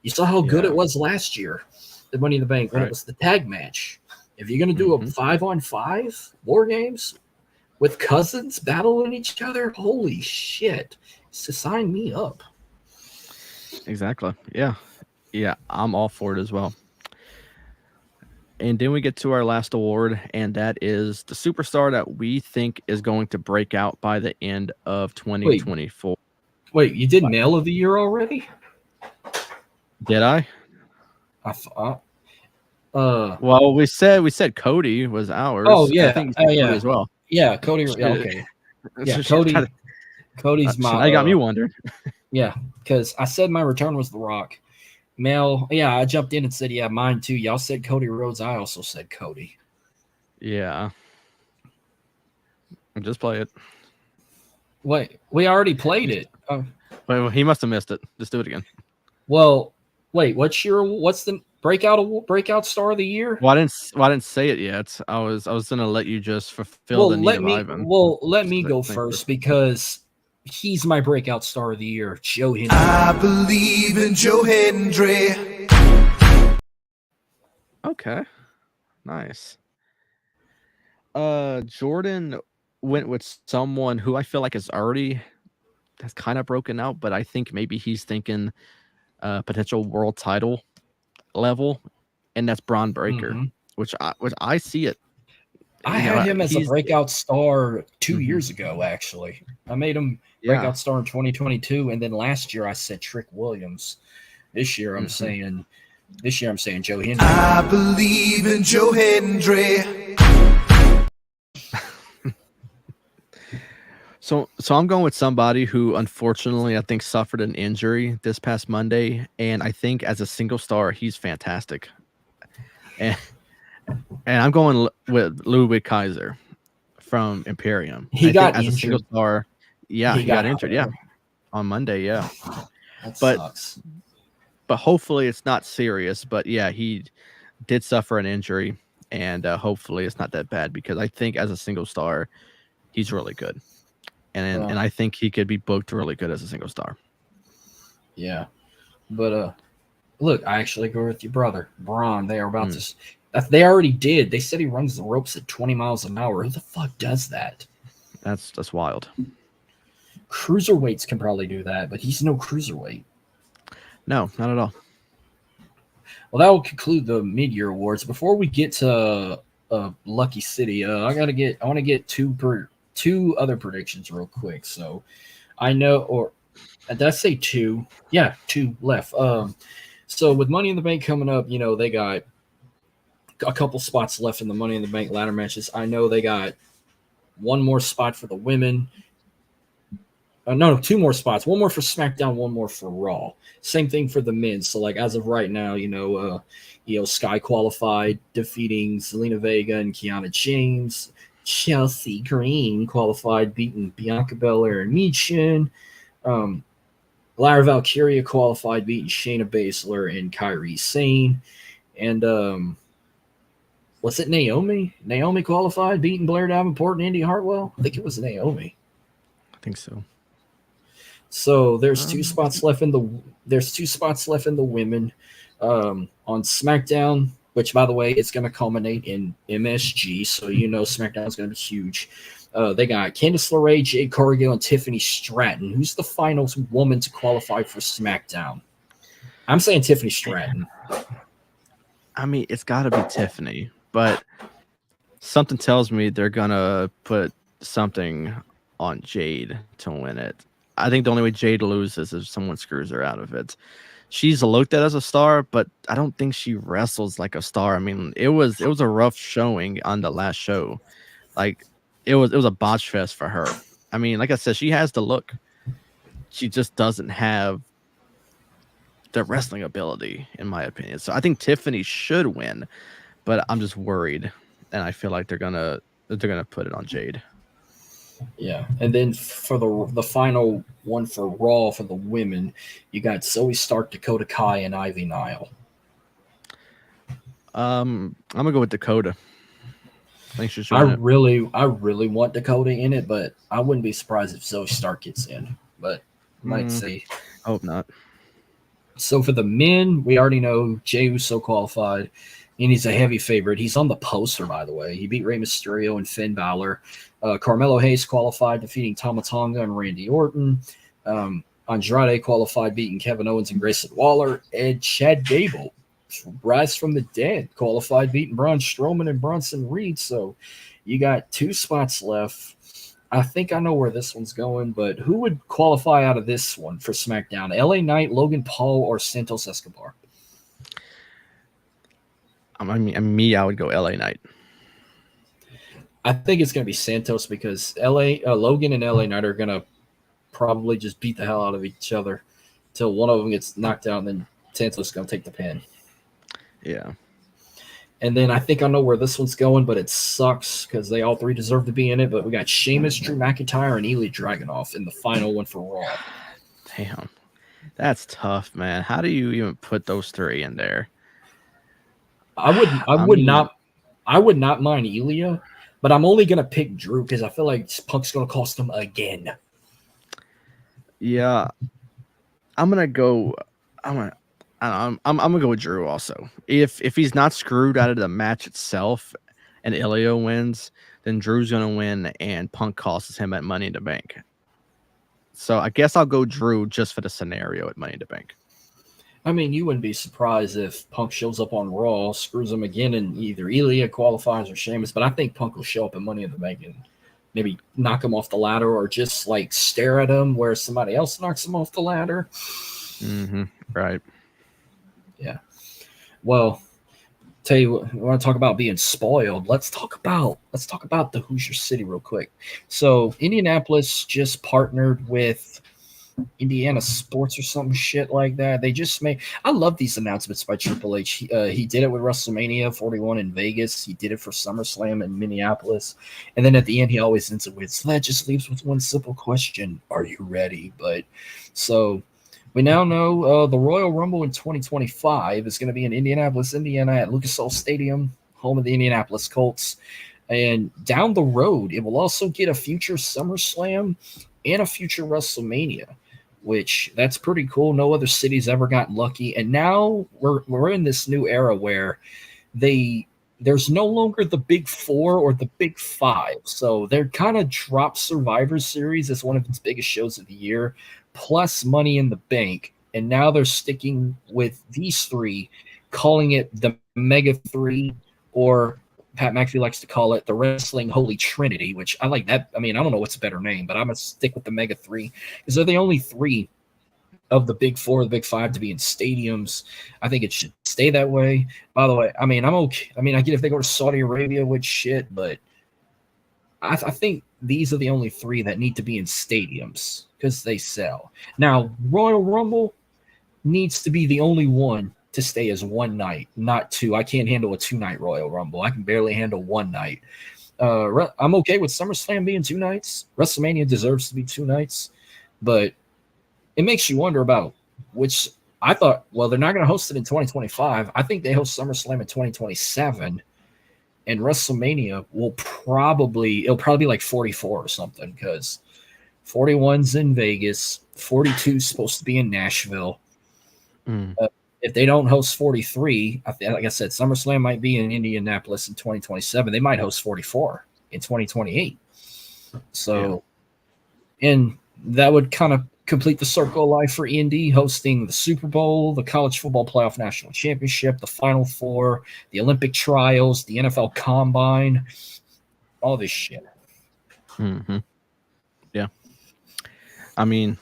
You saw how good Yeah. it was last year at Money in the Bank when it was the tag match. If you're gonna do a 5-on-5 war games with cousins battling each other, holy shit! So sign me up. Exactly. Yeah. Yeah. I'm all for it as well. And then we get to our last award, and that is the superstar that we think is going to break out by the end of 2024. Wait, you did Male of the Year already? Did I? I thought. Well, we said Cody was ours. Oh yeah, I think you said Cody as well. Yeah, Cody. Yeah, okay. Yeah, Cody. Cody's my. I got me wondering. Yeah, because I said my return was The Rock. Mel, yeah, I jumped in and said, yeah, mine too. Y'all said Cody Rhodes. I also said Cody. Yeah. Just play it. Wait, we already played it. Wait, he must have missed it. Just do it again. Well, wait, what's the breakout star of the year? Well, I didn't say it yet. I was gonna let you just fulfill the need of Ivan. Well, let me go first because he's my breakout star of the year, Joe Hendry. I believe in Joe Hendry. Okay. Nice. Jordan went with someone who I feel like has kind of broken out, but I think maybe he's thinking potential world title level, and that's Braun Breaker, which I see it. I had him as a breakout star 2 years ago, actually. I made him breakout star in 2022, and then last year I said Trick Williams. This year I'm saying Joe Hendry. I believe in Joe Hendry. So I'm going with somebody who unfortunately I think suffered an injury this past Monday, and I think as a single star he's fantastic. And I'm going with Ludwig Kaiser from Imperium. He got as injured. A single star. Yeah, he got injured. Yeah, on Monday. Yeah, that sucks. But hopefully it's not serious. But yeah, he did suffer an injury, and hopefully it's not that bad because I think as a single star, he's really good, and I think he could be booked really good as a single star. Yeah, but look, I actually agree with your brother, Braun. They are about to. They already did. They said he runs the ropes at 20 miles an hour. Who the fuck does that? That's wild. Cruiserweights can probably do that, but he's no cruiserweight. No, not at all. Well, that will conclude the mid-year awards. Before we get to Lucky City, I want to get two other predictions real quick. So I know, or did I say two? Yeah, two left. So with Money in the Bank coming up, they got a couple spots left in the Money in the Bank ladder matches. I know they got one more spot for the women. No, two more spots. One more for SmackDown, one more for Raw. Same thing for the men. So, like as of right now, Sky qualified, defeating Zelina Vega and Kiana James. Chelsea Green qualified, beating Bianca Belair and Michin. Lyra Valkyria qualified, beating Shayna Baszler and Kairi Sane. And was it Naomi? Naomi qualified, beating Blair Davenport and Indy Hartwell? I think it was Naomi. I think so. So there's two spots left in the women on SmackDown, which by the way, it's going to culminate in MSG. So SmackDown is going to be huge. They got Candice LeRae, Jade Cargill, and Tiffany Stratton. Who's the final woman to qualify for SmackDown? I'm saying Tiffany Stratton. I mean, it's got to be Tiffany, but something tells me they're going to put something on Jade to win it. I think the only way Jade loses is if someone screws her out of it. She's looked at as a star, but I don't think she wrestles like a star. I mean, it was a rough showing on the last show. Like it was a botch fest for her. I mean, like I said, she has the look. She just doesn't have the wrestling ability, in my opinion. So I think Tiffany should win, but I'm just worried, and I feel like they're gonna put it on Jade. Yeah, and then for the final one for Raw for the women, you got Zoe Stark, Dakota Kai, and Ivy Nile. I'm gonna go with Dakota. Thanks for I showing it. really want Dakota in it, but I wouldn't be surprised if Zoe Stark gets in. But might see. Hope not. So for the men, we already know Jey Uso qualified, and he's a heavy favorite. He's on the poster, by the way. He beat Rey Mysterio and Finn Balor. Carmelo Hayes qualified, defeating Tama Tonga and Randy Orton. Andrade qualified, beating Kevin Owens and Grayson Waller. And Chad Gable, Rise from the Dead, qualified, beating Braun Strowman and Bronson Reed. So you got 2 spots left. I think I know where this one's going, but who would qualify out of this one for SmackDown? LA Knight, Logan Paul, or Santos Escobar? I would go LA Knight. I think it's going to be Santos because Logan and LA Knight are going to probably just beat the hell out of each other until one of them gets knocked out, and then Santos is going to take the pin. Yeah. And then I think I know where this one's going, but it sucks because they all 3 deserve to be in it. But we got Sheamus, Drew McIntyre, and Ilya Dragunov in the final one for Raw. Damn. That's tough, man. How do you even put those 3 in there? I would not mind Ilya, but I'm only gonna pick Drew because I feel like Punk's gonna cost him again. Yeah. I'm gonna go with Drew also. If he's not screwed out of the match itself and Ilya wins, then Drew's gonna win and Punk costs him at Money in the Bank. So I guess I'll go Drew just for the scenario at Money in the Bank. I mean, you wouldn't be surprised if Punk shows up on Raw, screws him again, and either Ilya qualifies or Sheamus. But I think Punk will show up at Money in the Bank and maybe knock him off the ladder or just like stare at him where somebody else knocks him off the ladder. Mm-hmm. Right. Yeah. Well, tell you what, we want to talk about being spoiled. Let's talk about the Hoosier City real quick. So Indianapolis just partnered with Indiana Sports or some shit like that. They just made. I love these announcements by Triple H. He did it with WrestleMania 41 in Vegas. He did it for SummerSlam in Minneapolis, and then at the end he always ends it with, "So that just leaves with one simple question: Are you ready?" But so we now know the Royal Rumble in 2025 is going to be in Indianapolis, Indiana, at Lucas Oil Stadium, home of the Indianapolis Colts. And down the road, it will also get a future SummerSlam and a future WrestleMania, which that's pretty cool. No other city's ever gotten lucky. And now we're in this new era where there's no longer the big 4 or the big 5. So they're kind of dropped Survivor Series as one of its biggest shows of the year, plus Money in the Bank. And now they're sticking with these 3, calling it the Mega 3, or Pat McAfee likes to call it the Wrestling Holy Trinity, which I like that. I mean, I don't know what's a better name, but I'm going to stick with the Mega 3 because they're the only 3 of the big 4, the big 5 to be in stadiums. I think it should stay that way. By the way, I mean, I'm okay. I mean, I get if they go to Saudi Arabia with shit, but I think these are the only 3 that need to be in stadiums because they sell. Now, Royal Rumble needs to be the only one to stay as one night, not 2. I can't handle a 2-night Royal Rumble. I can barely handle 1 night. I'm okay with SummerSlam being 2 nights. WrestleMania deserves to be 2 nights, but it makes you wonder about which. I thought, well, they're not going to host it in 2025. I think they host SummerSlam in 2027, and WrestleMania it'll probably be like 44 or something because 41's in Vegas, 42's supposed to be in Nashville. If they don't host 43, like I said, SummerSlam might be in Indianapolis in 2027. They might host 44 in 2028. So, and that would kind of complete the circle of life for Indy, hosting the Super Bowl, the College Football Playoff National Championship, the Final Four, the Olympic Trials, the NFL Combine, all this shit. Mm-hmm. Yeah. I mean,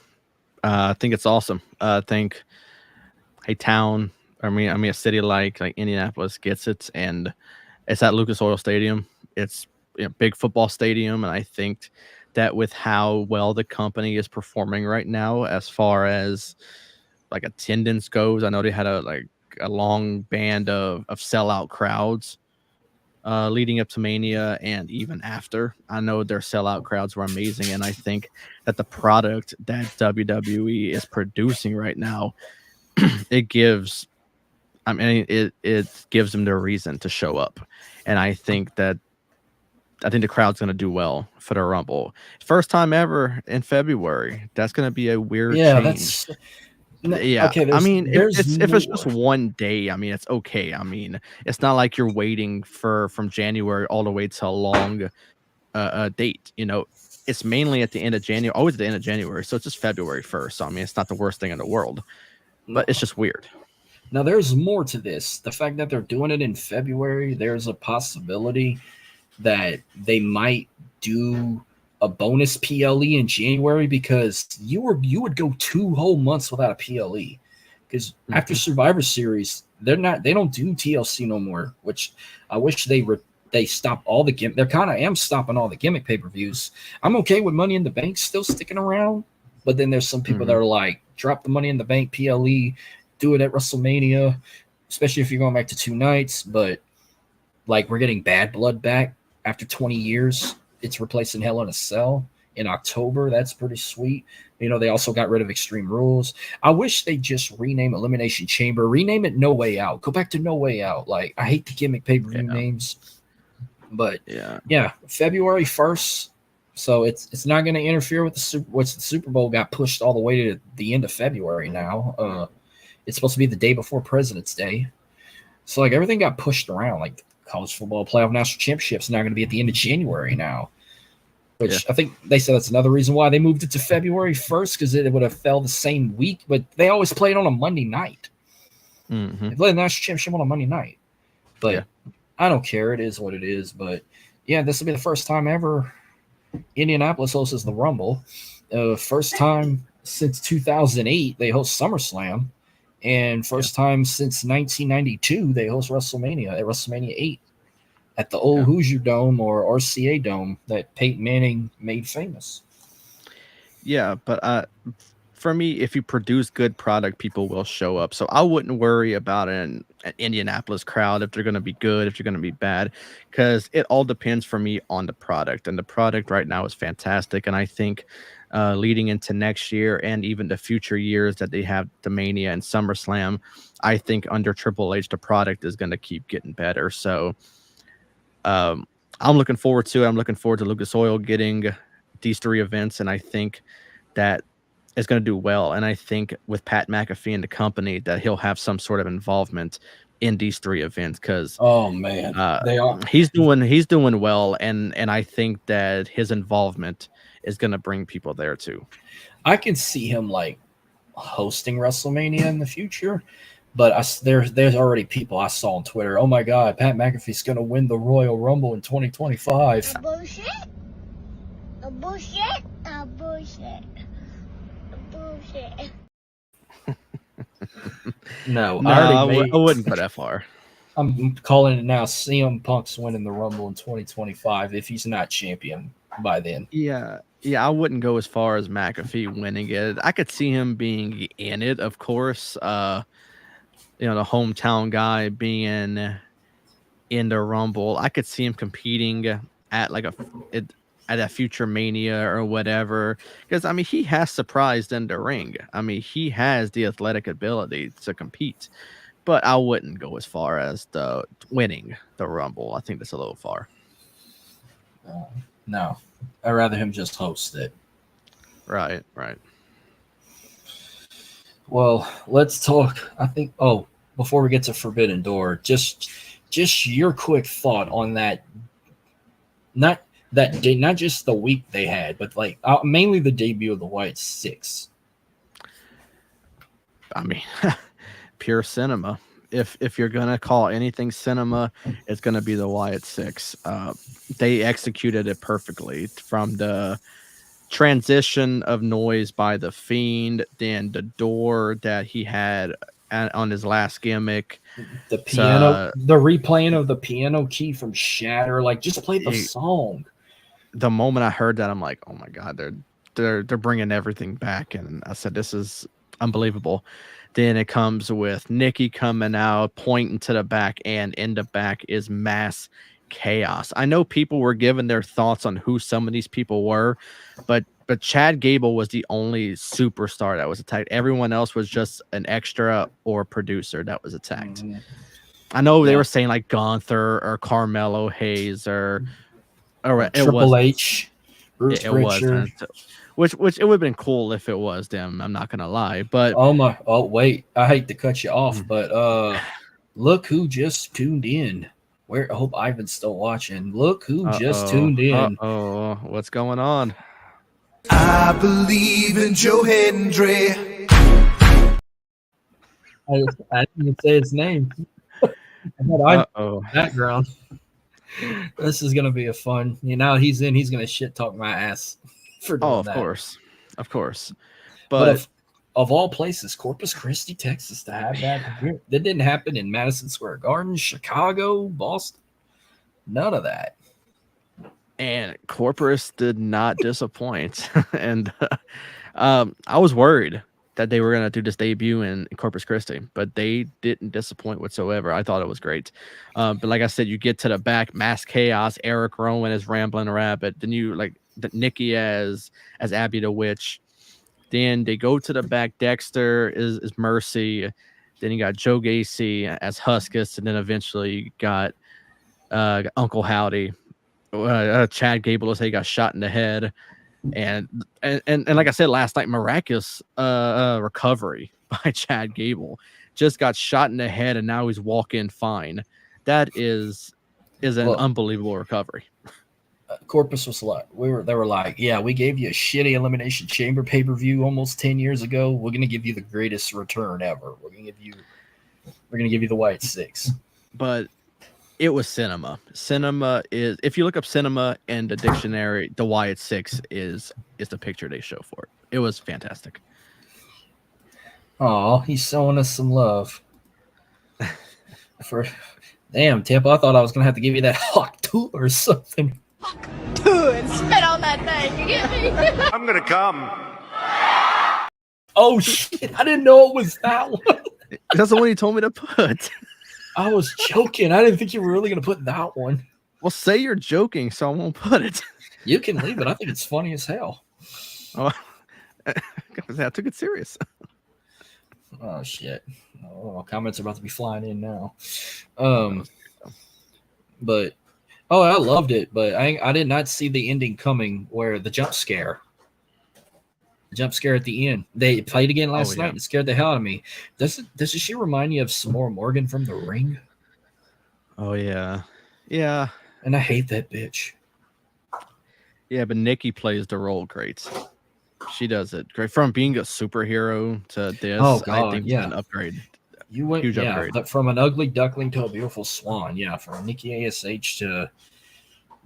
I think it's awesome. I think a city like Indianapolis gets it, and it's at Lucas Oil Stadium. It's a big football stadium, and I think that with how well the company is performing right now, as far as like attendance goes, I know they had a long band of sellout crowds leading up to Mania and even after. I know their sellout crowds were amazing, and I think that the product that WWE is producing right now, it gives I mean, it gives them their reason to show up, and I think the crowd's gonna do well for the Rumble. First time ever in February. That's gonna be a weird Yeah, change. that's Yeah, okay. I mean, There's if it's just more. one day, I mean, it's okay. I mean, it's not like you're waiting from January all the way to a long date. You know, it's mainly at the end of January, always at the end of January. So it's just February 1st. So I mean, it's not the worst thing in the world, but it's just weird. Now, there's more to this. The fact that they're doing it in February, there's a possibility that they might do a bonus PLE in January because you would go 2 whole months without a PLE because after Survivor Series they don't do TLC no more. Which I wish they stop all the gimmick. They're kind of am stopping all the gimmick pay-per-views. I'm okay with Money in the Bank still sticking around, but then there's some people that are like, drop the Money in the Bank PLE, do it at WrestleMania, especially if you're going back to 2 nights. But like, we're getting Bad Blood back after 20 years. It's replacing Hell in a Cell in October. That's pretty sweet. You know, they also got rid of Extreme Rules. I wish they just rename Elimination Chamber, rename it No Way Out. Go back to No Way Out. Like, I hate the gimmick pay-per-view names. But yeah, February 1st. So it's not going to interfere with the Super Bowl got pushed all the way to the end of February now. It's supposed to be the day before President's Day. So like everything got pushed around. Like college football playoff national championships now going to be at the end of January now. Which I think they said that's another reason why they moved it to February 1st, because it would have fell the same week, but they always played on a Monday night. They played the national championship on a Monday night. But I don't care. It is what it is. But yeah, this will be the first time ever Indianapolis hosts the Rumble. First time since 2008 they host SummerSlam. And first time since 1992 they host WrestleMania at WrestleMania 8 at the old Hoosier Dome or RCA Dome that Peyton Manning made famous. Yeah, but for me, if you produce good product, people will show up. So I wouldn't worry about an Indianapolis crowd if they're going to be good, if they're going to be bad, because it all depends for me on the product. And the product right now is fantastic. And I think leading into next year and even the future years that they have the Mania and SummerSlam, I think under Triple H, the product is going to keep getting better. So I'm looking forward to it. I'm looking forward to Lucas Oil getting these 3 events, and I think that is going to do well. And I think with Pat McAfee and the company that he'll have some sort of involvement in these 3 events, because they are. He's doing well, and I think that his involvement is going to bring people there too. I can see him like hosting WrestleMania in the future. But there's already people I saw on Twitter. Oh my God, Pat McAfee's going to win the Royal Rumble in 2025. A bullshit. A bullshit. A bullshit. A bullshit. No, I wouldn't go that far. I'm calling it now. CM Punk's winning the Rumble in 2025 if he's not champion by then. Yeah, I wouldn't go as far as McAfee winning it. I could see him being in it, of course. The hometown guy being in the Rumble. I could see him competing at at a future Mania or whatever. Because I mean, he has surprised in the ring. I mean, he has the athletic ability to compete. But I wouldn't go as far as the winning the Rumble. I think that's a little far. No, I'd rather him just host it. Right. Well, let's talk. I think. Oh, before we get to Forbidden Door, just your quick thought on that. Not that day, not just the week they had, but like mainly the debut of the White Six. I mean, pure cinema. If you're gonna call anything cinema, it's gonna be the Wyatt Six. They executed it perfectly from the transition of noise by the Fiend, then the door that he had on his last gimmick, the piano, the replaying of the piano key from Shatter, like just play the song. The moment I heard that, I'm like, oh my God, they're bringing everything back, and I said, this is unbelievable. Then it comes with Nikki coming out, pointing to the back, and in the back is mass chaos. I know people were giving their thoughts on who some of these people were, but but Chad Gable was the only superstar that was attacked. Everyone else was just an extra or producer that was attacked. Mhm. I know they Yeah. were saying like Gunther or Carmelo Hayes or it Triple wasn't. H, Bruce It Pritchard. wasn't. Which it would have been cool if it was them. I'm not gonna lie, but Oh wait, I hate to cut you off, Mm. but look who just tuned in. I hope Ivan's still watching. Look who just tuned in. What's going on? I believe in Joe Hendry. I didn't even say his name. I background. This is gonna be a fun. He's in. He's gonna shit talk my ass for doing that. Of course. But of all places, Corpus Christi, Texas, to have that here, that didn't happen in Madison Square Garden, Chicago, Boston. None of that. And Corpus did not disappoint. And I was worried that they were going to do this debut in Corpus Christi, but they didn't disappoint whatsoever. I thought it was great. But like I said, you get to the back, Mass Chaos, Eric Rowan as Ramblin' Rabbit. Then you like Nikki as Abby the Witch. Then they go to the back. Dexter is Mercy. Then you got Joe Gacy as Huskus. And then eventually you got Uncle Howdy. Chad Gable he got shot in the head. And like I said last night, miraculous recovery by Chad Gable. Just got shot in the head and now he's walking fine. That is an unbelievable recovery. Corpus was like, they were like, yeah, we gave you a shitty Elimination Chamber pay-per-view almost 10 years ago. We're gonna give you the greatest return ever. We're gonna give you the White Six. But it was cinema. Cinema is, if you look up cinema in the dictionary, the Wyatt Six is the picture they show for it. It was fantastic. Oh, he's showing us some love. Damn, Tip, I thought I was gonna have to give you that hawk tool or something. Dude, spit on that thing. You get me? I'm gonna come. Oh shit! I didn't know it was that one. That's the one you told me to put. I was joking. I didn't think you were really gonna put that one. Well, say you're joking, so I won't put it. You can leave it. I think it's funny as hell. Oh, I took it serious. Oh shit! Oh, comments are about to be flying in now. But I loved it. But I did not see the ending coming. Where the jump scare at the end. They played again last night and scared the hell out of me. Doesn't she remind you of Samora Morgan from The Ring? Oh yeah, yeah. And I hate that bitch. Yeah, but Nikki plays the role great. She does it great. From being a superhero to this, Oh God, I think it's an upgrade. You went Huge upgrade. But from an ugly duckling to a beautiful swan. Yeah, from Nikki ASH to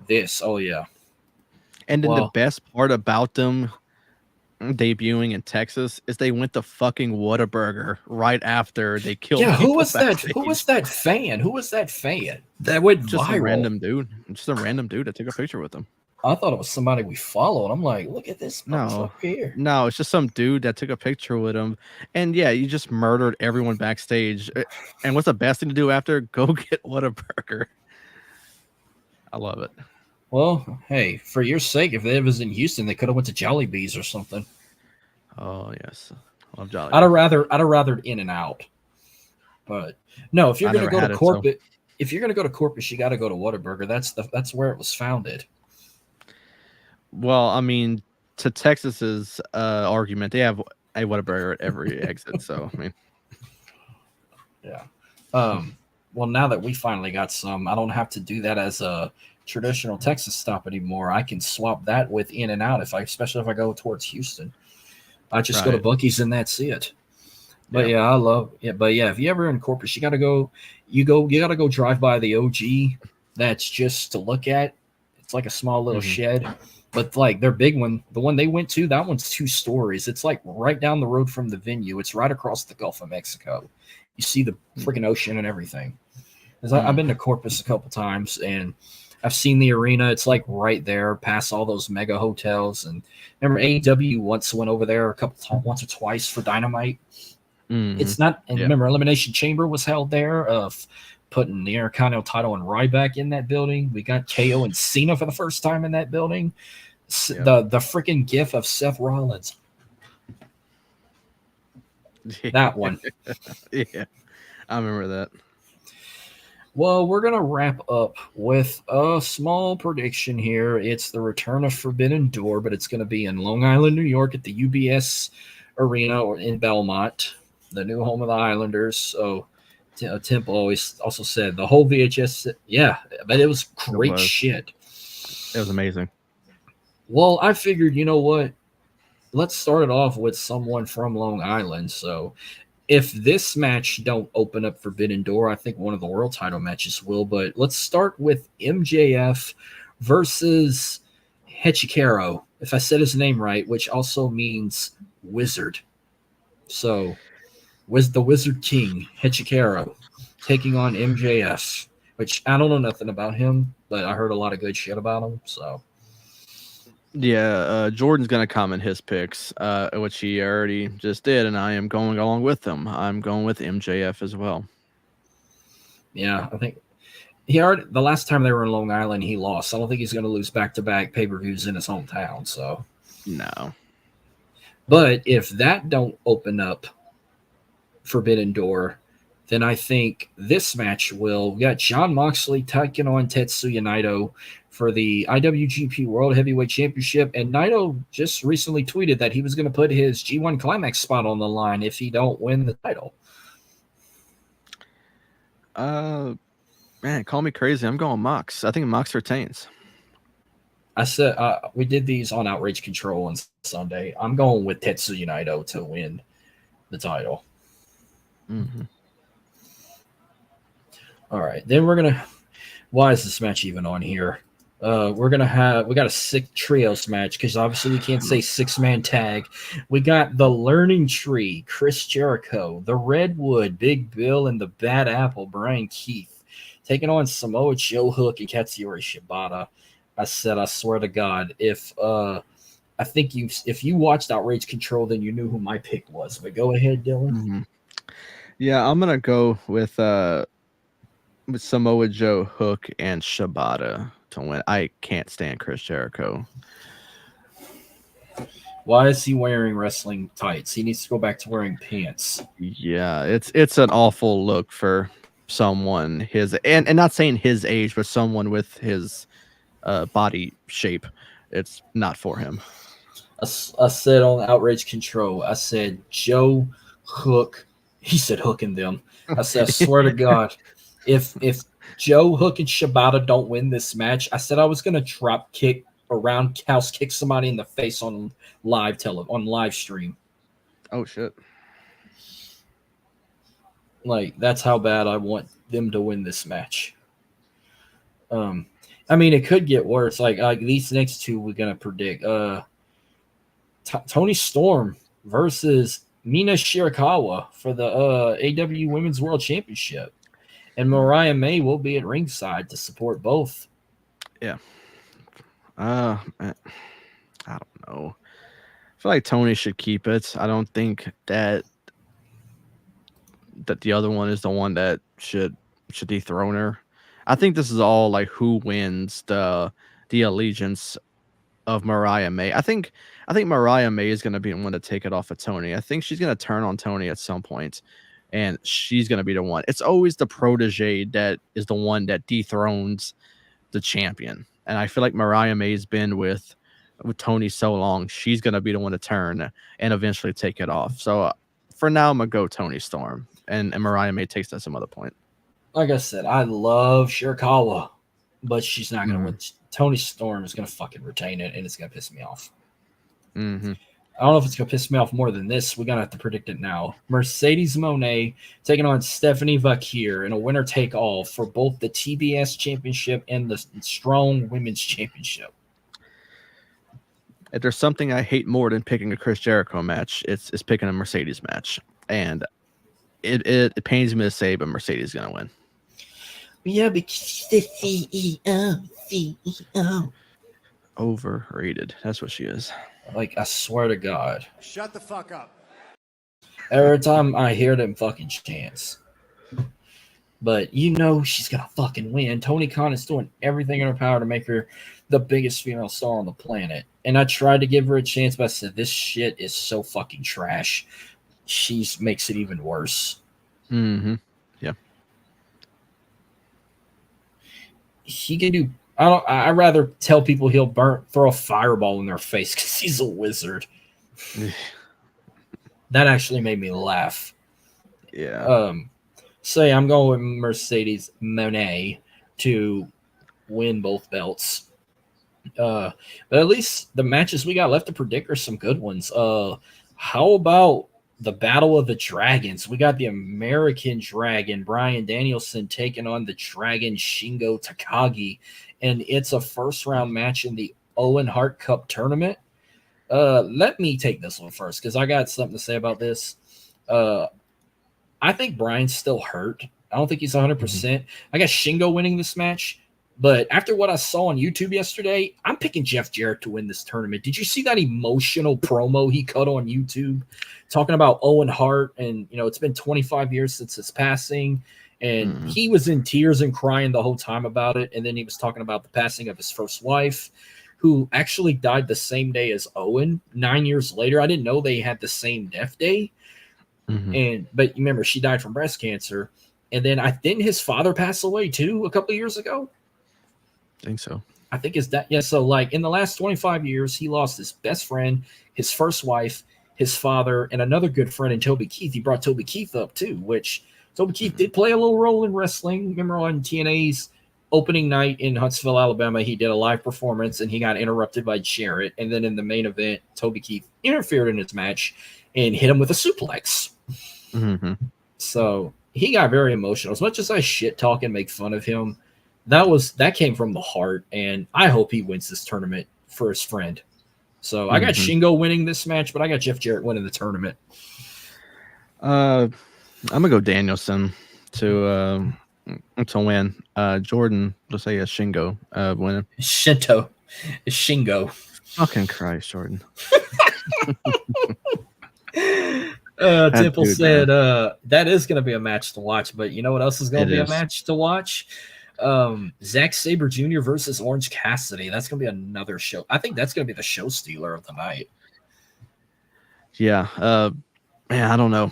this. Oh yeah. And then the best part about them debuting in Texas is they went to fucking Whataburger right after they killed. Yeah, who was backstage. that? Who was that fan? That went just viral. a random dude. Just a random dude that took a picture with him. I thought it was somebody we followed. I'm like, look at this motherfucker here. No, it's just some dude that took a picture with him. And yeah, you just murdered everyone backstage. And what's the best thing to do after? Go get Whataburger. I love it. Well, hey, for your sake, if they was in Houston, they could have went to Jollibee's or something. Oh yes, I love Jollibee's. I'd have rathered In and Out. But no, if you're gonna go to Corpus, you got to go to Whataburger. That's where it was founded. Well, I mean, to Texas's argument, they have a Whataburger at every exit. So I mean, yeah. Well, now that we finally got some, I don't have to do that as a traditional Texas stop anymore. I can swap that with In and Out especially if I go towards Houston. I just go to Buc-ee's and that's it. But yeah, I love it. But yeah, if you ever in Corpus, you gotta go drive by the OG. That's just to look at. It's like a small little shed. But like their big one, the one they went to, that one's 2 stories. It's like right down the road from the venue. It's right across the Gulf of Mexico. You see the freaking ocean and everything. I've been to Corpus a couple times and I've seen the arena. It's like right there past all those mega hotels. And remember AEW once went over there once or twice for Dynamite. It's not. And remember Elimination Chamber was held there of putting the Intercontinental title and Ryback in that building. We got KO and Cena for the first time in that building. The freaking gif of Seth Rollins. That one. Yeah, I remember that. Well, we're going to wrap up with a small prediction here. It's the return of Forbidden Door, but it's going to be in Long Island, New York at the UBS Arena or in Belmont, the new home of the Islanders. So Temple always also said the whole VHS, yeah, but it was great shit. It was amazing. Well, I figured, you know what? Let's start it off with someone from Long Island. So if this match don't open up Forbidden Door, I think one of the world title matches will. But let's start with MJF versus Hechikero, if I said his name right, which also means wizard. So, was the Wizard King Hechikero taking on MJF, which I don't know nothing about him, but I heard a lot of good shit about him. So, yeah, Jordan's gonna comment his picks, which he already just did, and I am going along with him. I'm going with MJF as well. Yeah, I think he already the last time they were in Long Island, he lost. I don't think he's going to lose back-to-back pay-per-views in his hometown. So no, but if that don't open up Forbidden Door, then I think this match will. We got Jon Moxley taking on Tetsuya Naito for the IWGP World Heavyweight Championship, and Naito just recently tweeted that he was going to put his G1 Climax spot on the line if he don't win the title. Man, call me crazy. I'm going Mox. I think Mox retains. I said we did these on Outrage Control on Sunday. I'm going with Tetsuya Naito to win the title. Mm-hmm. All right, then we're gonna. Why is this match even on here? We got a sick trios match because obviously we can't say 6-man tag. We got the Learning Tree, Chris Jericho, the Redwood, Big Bill, and the Bad Apple, Brian Keith, taking on Samoa Joe, Hook, and Katsuyori Shibata. I swear to God, if you watched Outrage Control, then you knew who my pick was. But go ahead, Dylan. Mm-hmm. Yeah, I'm gonna go with Samoa Joe, Hook, and Shibata to win. I can't stand Chris Jericho. Why is he wearing wrestling tights? He needs to go back to wearing pants. Yeah, it's an awful look for someone his and not saying his age, but someone with his body shape. It's not for him. I said on Outrage Control, I said Joe, Hook. He said Hook and them. I said, I swear to God, if Joe, Hook, and Shibata don't win this match, I said I was gonna drop kick or roundhouse kick somebody in the face on live stream. Oh shit! Like that's how bad I want them to win this match. I mean, it could get worse. Like these next two, we're gonna predict. Tony Storm versus Mina Shirakawa for the AW Women's World Championship. And Mariah May will be at ringside to support both. Yeah. I don't know. I feel like Tony should keep it. I don't think that the other one is the one that should dethrone her. I think this is all like who wins the allegiance of Mariah May. I think Mariah May is going to be the one to take it off of Tony. I think she's going to turn on Tony at some point, and she's going to be the one. It's always the protege that is the one that dethrones the champion. And I feel like Mariah May's been with Tony so long, she's going to be the one to turn and eventually take it off. So for now, I'm going to go Tony Storm, and Mariah May takes that some other point. Like I said, I love Shirakawa, but she's not going to win. Tony Storm is going to fucking retain it, and it's going to piss me off. Mm-hmm. I don't know if it's going to piss me off more than this. We're going to have to predict it now. Mercedes Moné taking on Stephanie Vakir in a winner-take-all for both the TBS Championship and the Strong Women's Championship. If there's something I hate more than picking a Chris Jericho match, it's picking a Mercedes match. And it pains me to say, but Mercedes is going to win. Yeah, because she's the CEO. Overrated. That's what she is. Like, I swear to God. Shut the fuck up. Every time I hear them fucking chants. But you know she's gonna fucking win. Tony Khan is doing everything in her power to make her the biggest female star on the planet. And I tried to give her a chance, but I said this shit is so fucking trash. She makes it even worse. Mm-hmm. Yeah. He can do. I'd rather tell people he'll throw a fireball in their face because he's a wizard. That actually made me laugh. Yeah. Say I'm going with Mercedes Moné to win both belts. But at least the matches we got left to predict are some good ones. How about the Battle of the Dragons? We got the American Dragon, Bryan Danielson, taking on the Dragon Shingo Takagi, and it's a first round match in the Owen Hart Cup tournament. Let me take this one first because I got something to say about this. I think Brian's still hurt. I don't think he's 100%. I got Shingo winning this match. But after what I saw on YouTube yesterday, I'm picking Jeff Jarrett to win this tournament. Did you see that emotional promo he cut on YouTube talking about Owen Hart? And, you know, it's been 25 years since his passing. And he was in tears and crying the whole time about it. And then he was talking about the passing of his first wife, who actually died the same day as Owen 9 years later. I didn't know they had the same death day. But remember, she died from breast cancer. And then didn't his father pass away too a couple of years ago? I think so. I think his dad. Yeah. So like in the last 25 years, he lost his best friend, his first wife, his father, and another good friend in Toby Keith. He brought Toby Keith up too, which Toby Keith did play a little role in wrestling. Remember on TNA's opening night in Huntsville, Alabama, he did a live performance and he got interrupted by Jarrett. And then in the main event, Toby Keith interfered in his match and hit him with a suplex. So he got very emotional. As much as I shit talk and make fun of him, that came from the heart, and I hope he wins this tournament for his friend. So I got Shingo winning this match, but I got Jeff Jarrett winning the tournament. I'm gonna go Danielson to win. Jordan, let's say Shingo winning. Shingo. Fucking Christ, Jordan. Temple said that is going to be a match to watch, but you know what else is going to be a match to watch? Zack Sabre Jr. versus Orange Cassidy. That's going to be another show. I think that's going to be the show stealer of the night. Yeah. Man, I don't know.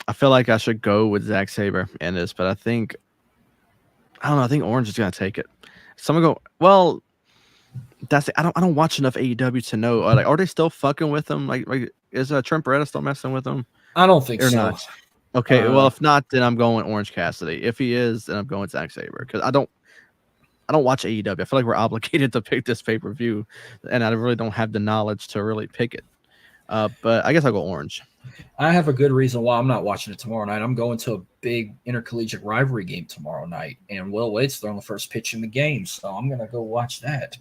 I feel like I should go with Zack Sabre in this, but I think Orange is going to take it. Someone go, well, that's it. I don't watch enough AEW to know. Like, are they still fucking with him? Like is Trent Beretta still messing with him? I don't think or so. Not. Okay, well, if not, then I'm going Orange Cassidy. If he is, then I'm going Zack Sabre because I don't watch AEW. I feel like we're obligated to pick this pay-per-view, and I really don't have the knowledge to really pick it. But I guess I'll go Orange. I have a good reason why I'm not watching it tomorrow night. I'm going to a big intercollegiate rivalry game tomorrow night, and Will Wade's throwing the first pitch in the game, so I'm going to go watch that.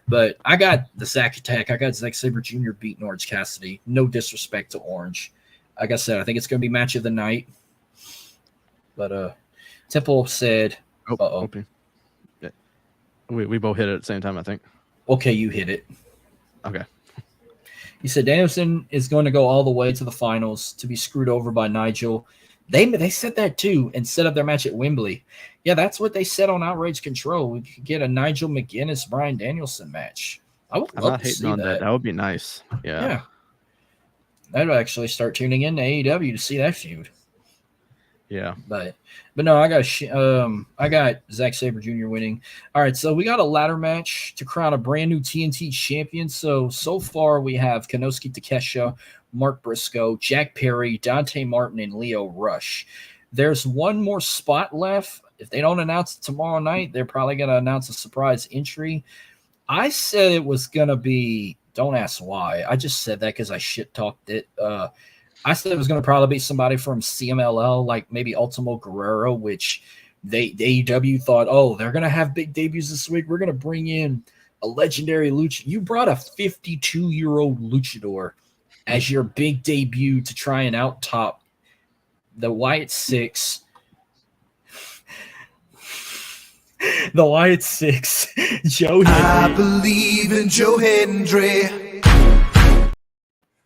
But I got the Zack Attack. I got Zack Sabre Jr. beating Orange Cassidy. No disrespect to Orange. Like I said, I think it's going to be match of the night. But Temple said, okay. Yeah. We both hit it at the same time, I think. Okay, you hit it. Okay. He said Danielson is going to go all the way to the finals to be screwed over by Nigel. They said that too and set up their match at Wembley. Yeah, that's what they said on Outrage Control. We could get a Nigel McGuinness Bryan Danielson match. I would love to see that. That would be nice. Yeah. I'd actually start tuning in to AEW to see that feud. Yeah, but no, I got Zack Sabre Jr. winning. All right, so we got a ladder match to crown a brand new TNT champion. So far we have Konosuke Takeshita, Mark Briscoe, Jack Perry, Dante Martin, and Leo Rush. There's one more spot left. If they don't announce it tomorrow night, they're probably going to announce a surprise entry. I said it was going to be. Don't ask why. I just said that because I shit talked it. I said it was going to probably be somebody from CMLL, like maybe Ultimo Guerrero, which the AEW thought, oh, they're going to have big debuts this week. We're going to bring in a legendary luchador. You brought a 52-year-old luchador as your big debut to try and out-top the Wyatt Six. The Wyatt Six, Joe Hendry. I believe in Joe Hendry.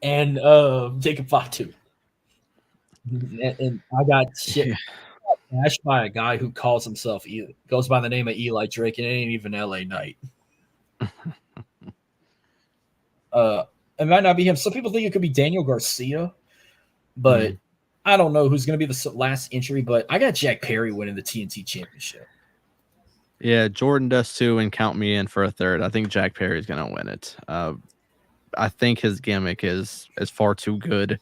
And Jacob Fatu. And I got shit. Smashed by a guy who calls himself goes by the name of Eli Drake, and it ain't even LA Knight. It might not be him. Some people think it could be Daniel Garcia, but I don't know who's going to be the last entry. But I got Jack Perry winning the TNT Championship. Yeah, Jordan does too, and count me in for a third. I think Jack Perry is going to win it. I think his gimmick is far too good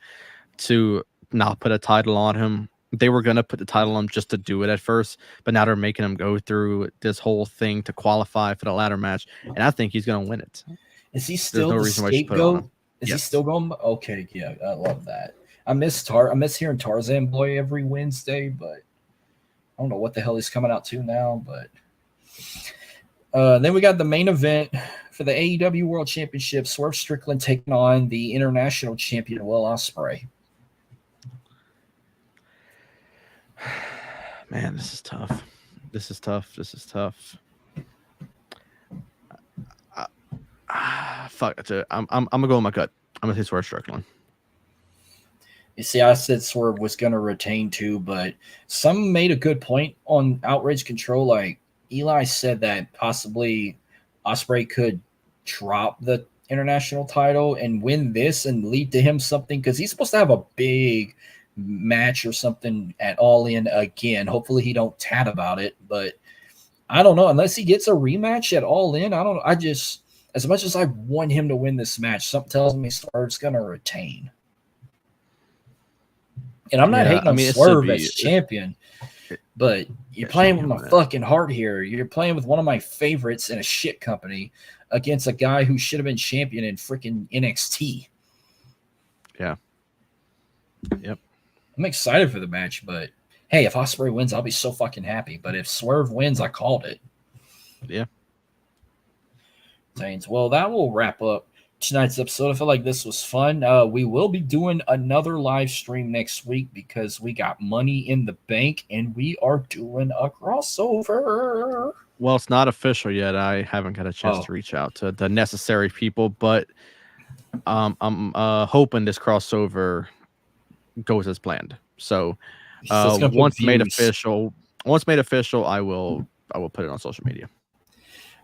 to not put a title on him. They were going to put the title on him just to do it at first, but now they're making him go through this whole thing to qualify for the ladder match, and I think he's going to win it. Is he still the scapegoat? Is he still going? Okay, yeah, I love that. I miss hearing Tarzan Boy every Wednesday, but I don't know what the hell he's coming out to now. But then we got the main event for the AEW World Championship. Swerve Strickland taking on the international champion Will Ospreay. Man, this is tough. This is tough. Fuck it. I'm gonna go with my gut. I'm gonna say Swerve Strickland. You see, I said Swerve was gonna retain too, but some made a good point on Outrage Control. Like Eli said that possibly Ospreay could drop the international title and win this and lead to him something, because he's supposed to have a big match or something at All In again. Hopefully he don't tat about it, but I don't know. Unless he gets a rematch at All In, I don't know. I just, as much as I want him to win this match, something tells me Swerve's gonna retain. And I'm not hating on Swerve as champion, but you're playing with my fucking heart here. You're playing with one of my favorites in a shit company against a guy who should have been champion in freaking NXT. Yeah. Yep. I'm excited for the match, but hey, if Ospreay wins, I'll be so fucking happy. But if Swerve wins, I called it. Yeah. Well, that will wrap up tonight's episode. I feel like this was fun. We will be doing another live stream next week because we got money in the bank and we are doing a crossover. Well, it's not official yet. I haven't got a chance to reach out to the necessary people, but I'm hoping this crossover goes as planned. So once made official, I will put it on social media.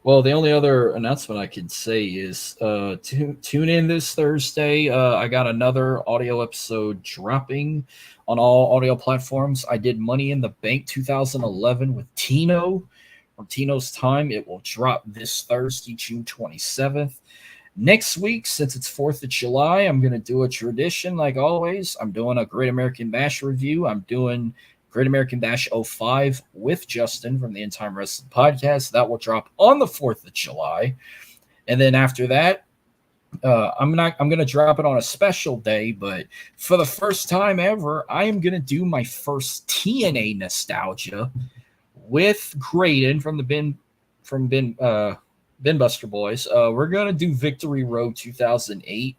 Well, the only other announcement I could say is tune in this Thursday. I got another audio episode dropping on all audio platforms. I did Money in the Bank 2011 with Tino from Tino's Time. It will drop this Thursday, June 27th. Next week, since it's 4th of July, I'm going to do a tradition like always. I'm doing a Great American Bash review. I'm doing Great American Bash 05 with Justin from the In Time Wrestling Podcast. That will drop on the 4th of July. And then after that, I'm going to drop it on a special day, but for the first time ever, I am going to do my first TNA nostalgia with Graydon from the Ben Buster Boys. We're going to do Victory Road 2008,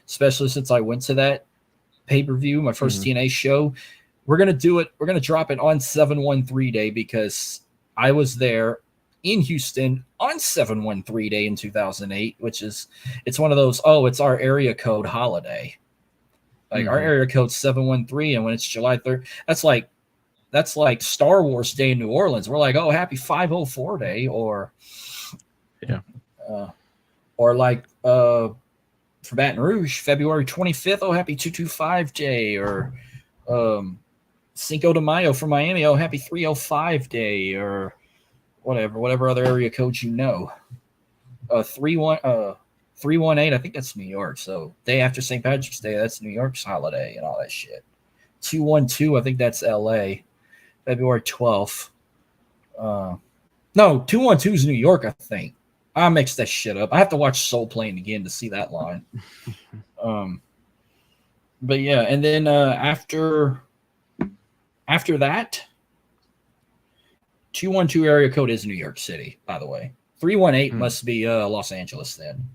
especially since I went to that pay-per-view, my first TNA show. We're going to do it. We're going to drop it on 713 Day because I was there in Houston on 713 Day in 2008, which is, it's one of those, it's our area code holiday. Like our area code's 713, and when it's July 3rd, that's like Star Wars Day in New Orleans. We're like, happy 504 Day, or like for Baton Rouge, February 25th, happy 225 Day, or Cinco de Mayo for Miami, happy 305 Day, or whatever other area codes you know. 318, I think that's New York. So day after St. Patrick's Day, that's New York's holiday and all that shit. 212, I think that's LA. February 12th. No, 212 is New York, I think. I mixed that shit up. I have to watch Soul Plane again to see that line. But yeah, and then after that, 212 area code is New York City, by the way. 318 must be Los Angeles then.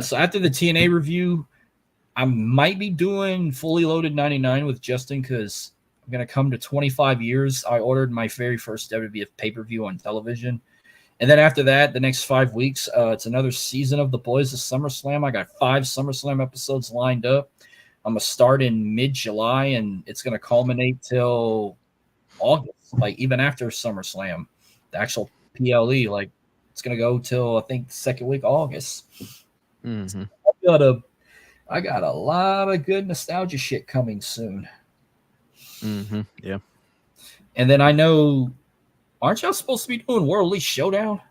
So after the TNA review, I might be doing Fully Loaded 99 with Justin because I'm going to come to 25 years. I ordered my very first WWF pay-per-view on television. And then after that, the next 5 weeks, it's another season of The Boys of SummerSlam. I got 5 SummerSlam episodes lined up. I'm going to start in mid-July, and it's going to culminate till August, like even after SummerSlam, the actual PLE, like it's gonna go till I think the second week of August. Mm-hmm. I got a lot of good nostalgia shit coming soon. Mm-hmm. Yeah. And then I know, aren't y'all supposed to be doing World Elite Showdown?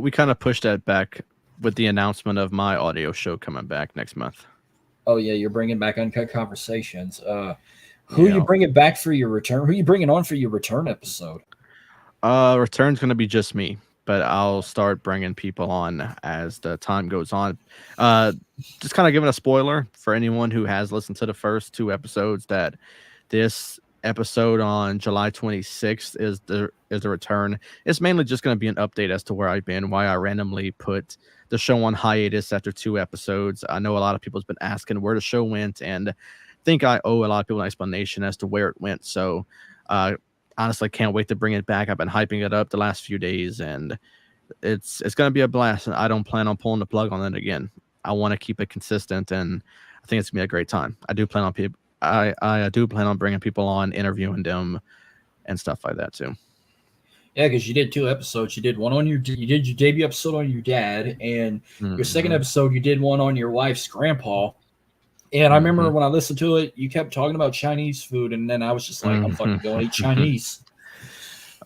We kind of pushed that back with the announcement of my audio show coming back next month. Oh yeah, you're bringing back Uncut Conversations. Who Yeah. you bringing back for your return? Who you bringing on for your return episode? Return's gonna be just me, but I'll start bringing people on as the time goes on. Just kind of giving a spoiler for anyone who has listened to the first 2 episodes that this episode on July 26th is the return. It's mainly just going to be an update as to where I've been, why I randomly put the show on hiatus after 2 episodes. I know a lot of people's been asking where the show went, and I think I owe a lot of people an explanation as to where it went. So honestly, can't wait to bring it back. I've been hyping it up the last few days, and it's going to be a blast. And I don't plan on pulling the plug on it again. I want to keep it consistent, and I think it's gonna be a great time. I do plan on I do plan on bringing people on, interviewing them, and stuff like that too. Yeah, because you did 2 episodes. You did your debut episode on your dad, and your second episode you did one on your wife's grandpa. And I remember when I listened to it, you kept talking about Chinese food, and then I was just like, I'm fucking going to eat Chinese.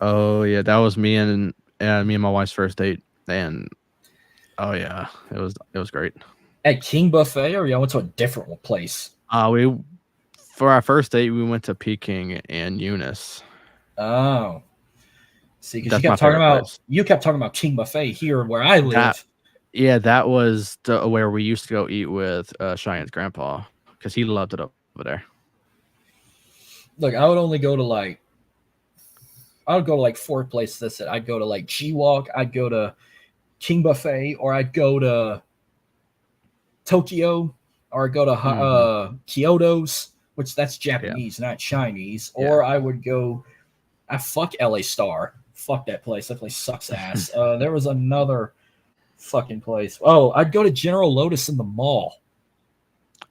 Oh yeah, that was me and my wife's first date, and oh yeah, it was great. At King Buffet, or y'all went to a different place? We for our first date we went to Peking and Eunice. Oh, see, because you kept talking about King Buffet here where I live. That was where we used to go eat with Cheyenne's grandpa because he loved it over there. Look, I would go to like 4 places. I'd go to like G-Walk, I'd go to King Buffet, or I'd go to Tokyo, or I'd go to Kyoto's, which that's Japanese, not Chinese. Yeah. Or I would go, fuck LA Star. Fuck that place. That place sucks ass. There was another fucking place. Oh, I'd go to General Lotus in the mall.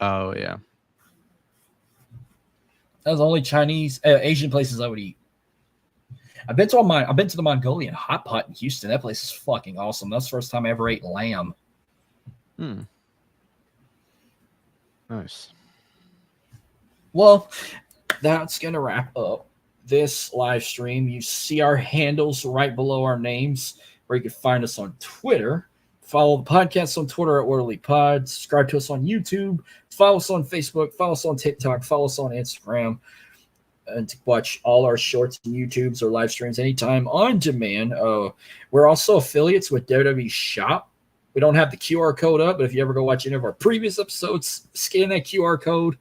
Oh, yeah. That was the only Chinese, Asian places I would eat. I've been to the Mongolian hot pot in Houston. That place is fucking awesome. That's the first time I ever ate lamb. Nice. Well, that's gonna wrap up this live stream. You see our handles right below our names, where you can find us on Twitter. Follow the podcast on Twitter at Orderly Pod. Subscribe to us on YouTube. Follow us on Facebook. Follow us on TikTok. Follow us on Instagram. And to watch all our shorts and YouTubes or live streams anytime on demand. We're also affiliates with WWE Shop. We don't have the QR code up, but if you ever go watch any of our previous episodes, scan that QR code.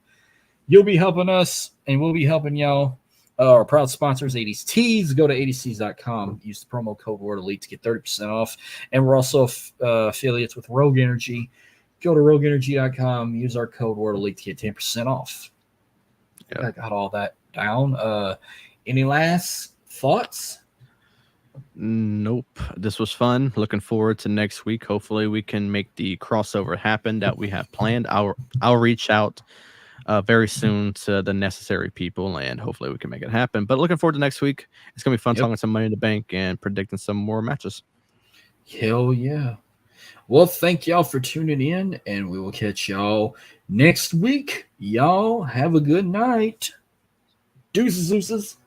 You'll be helping us, and we'll be helping y'all. Our proud sponsors, 80s Tees. Go to 80stees.com. Use the promo code WordElite to get 30% off. And we're also affiliates with Rogue Energy. Go to rogueenergy.com. Use our code WordElite to get 10% off. Yep. I got all that down. Any last thoughts? Nope. This was fun. Looking forward to next week. Hopefully we can make the crossover happen that we have planned. I'll reach out very soon to the necessary people, and hopefully we can make it happen. But looking forward to next week. It's gonna be fun talking some Money in the Bank and predicting some more matches. Hell yeah. Well, thank y'all for tuning in, and we will catch y'all next week. Y'all have a good night. Deuces.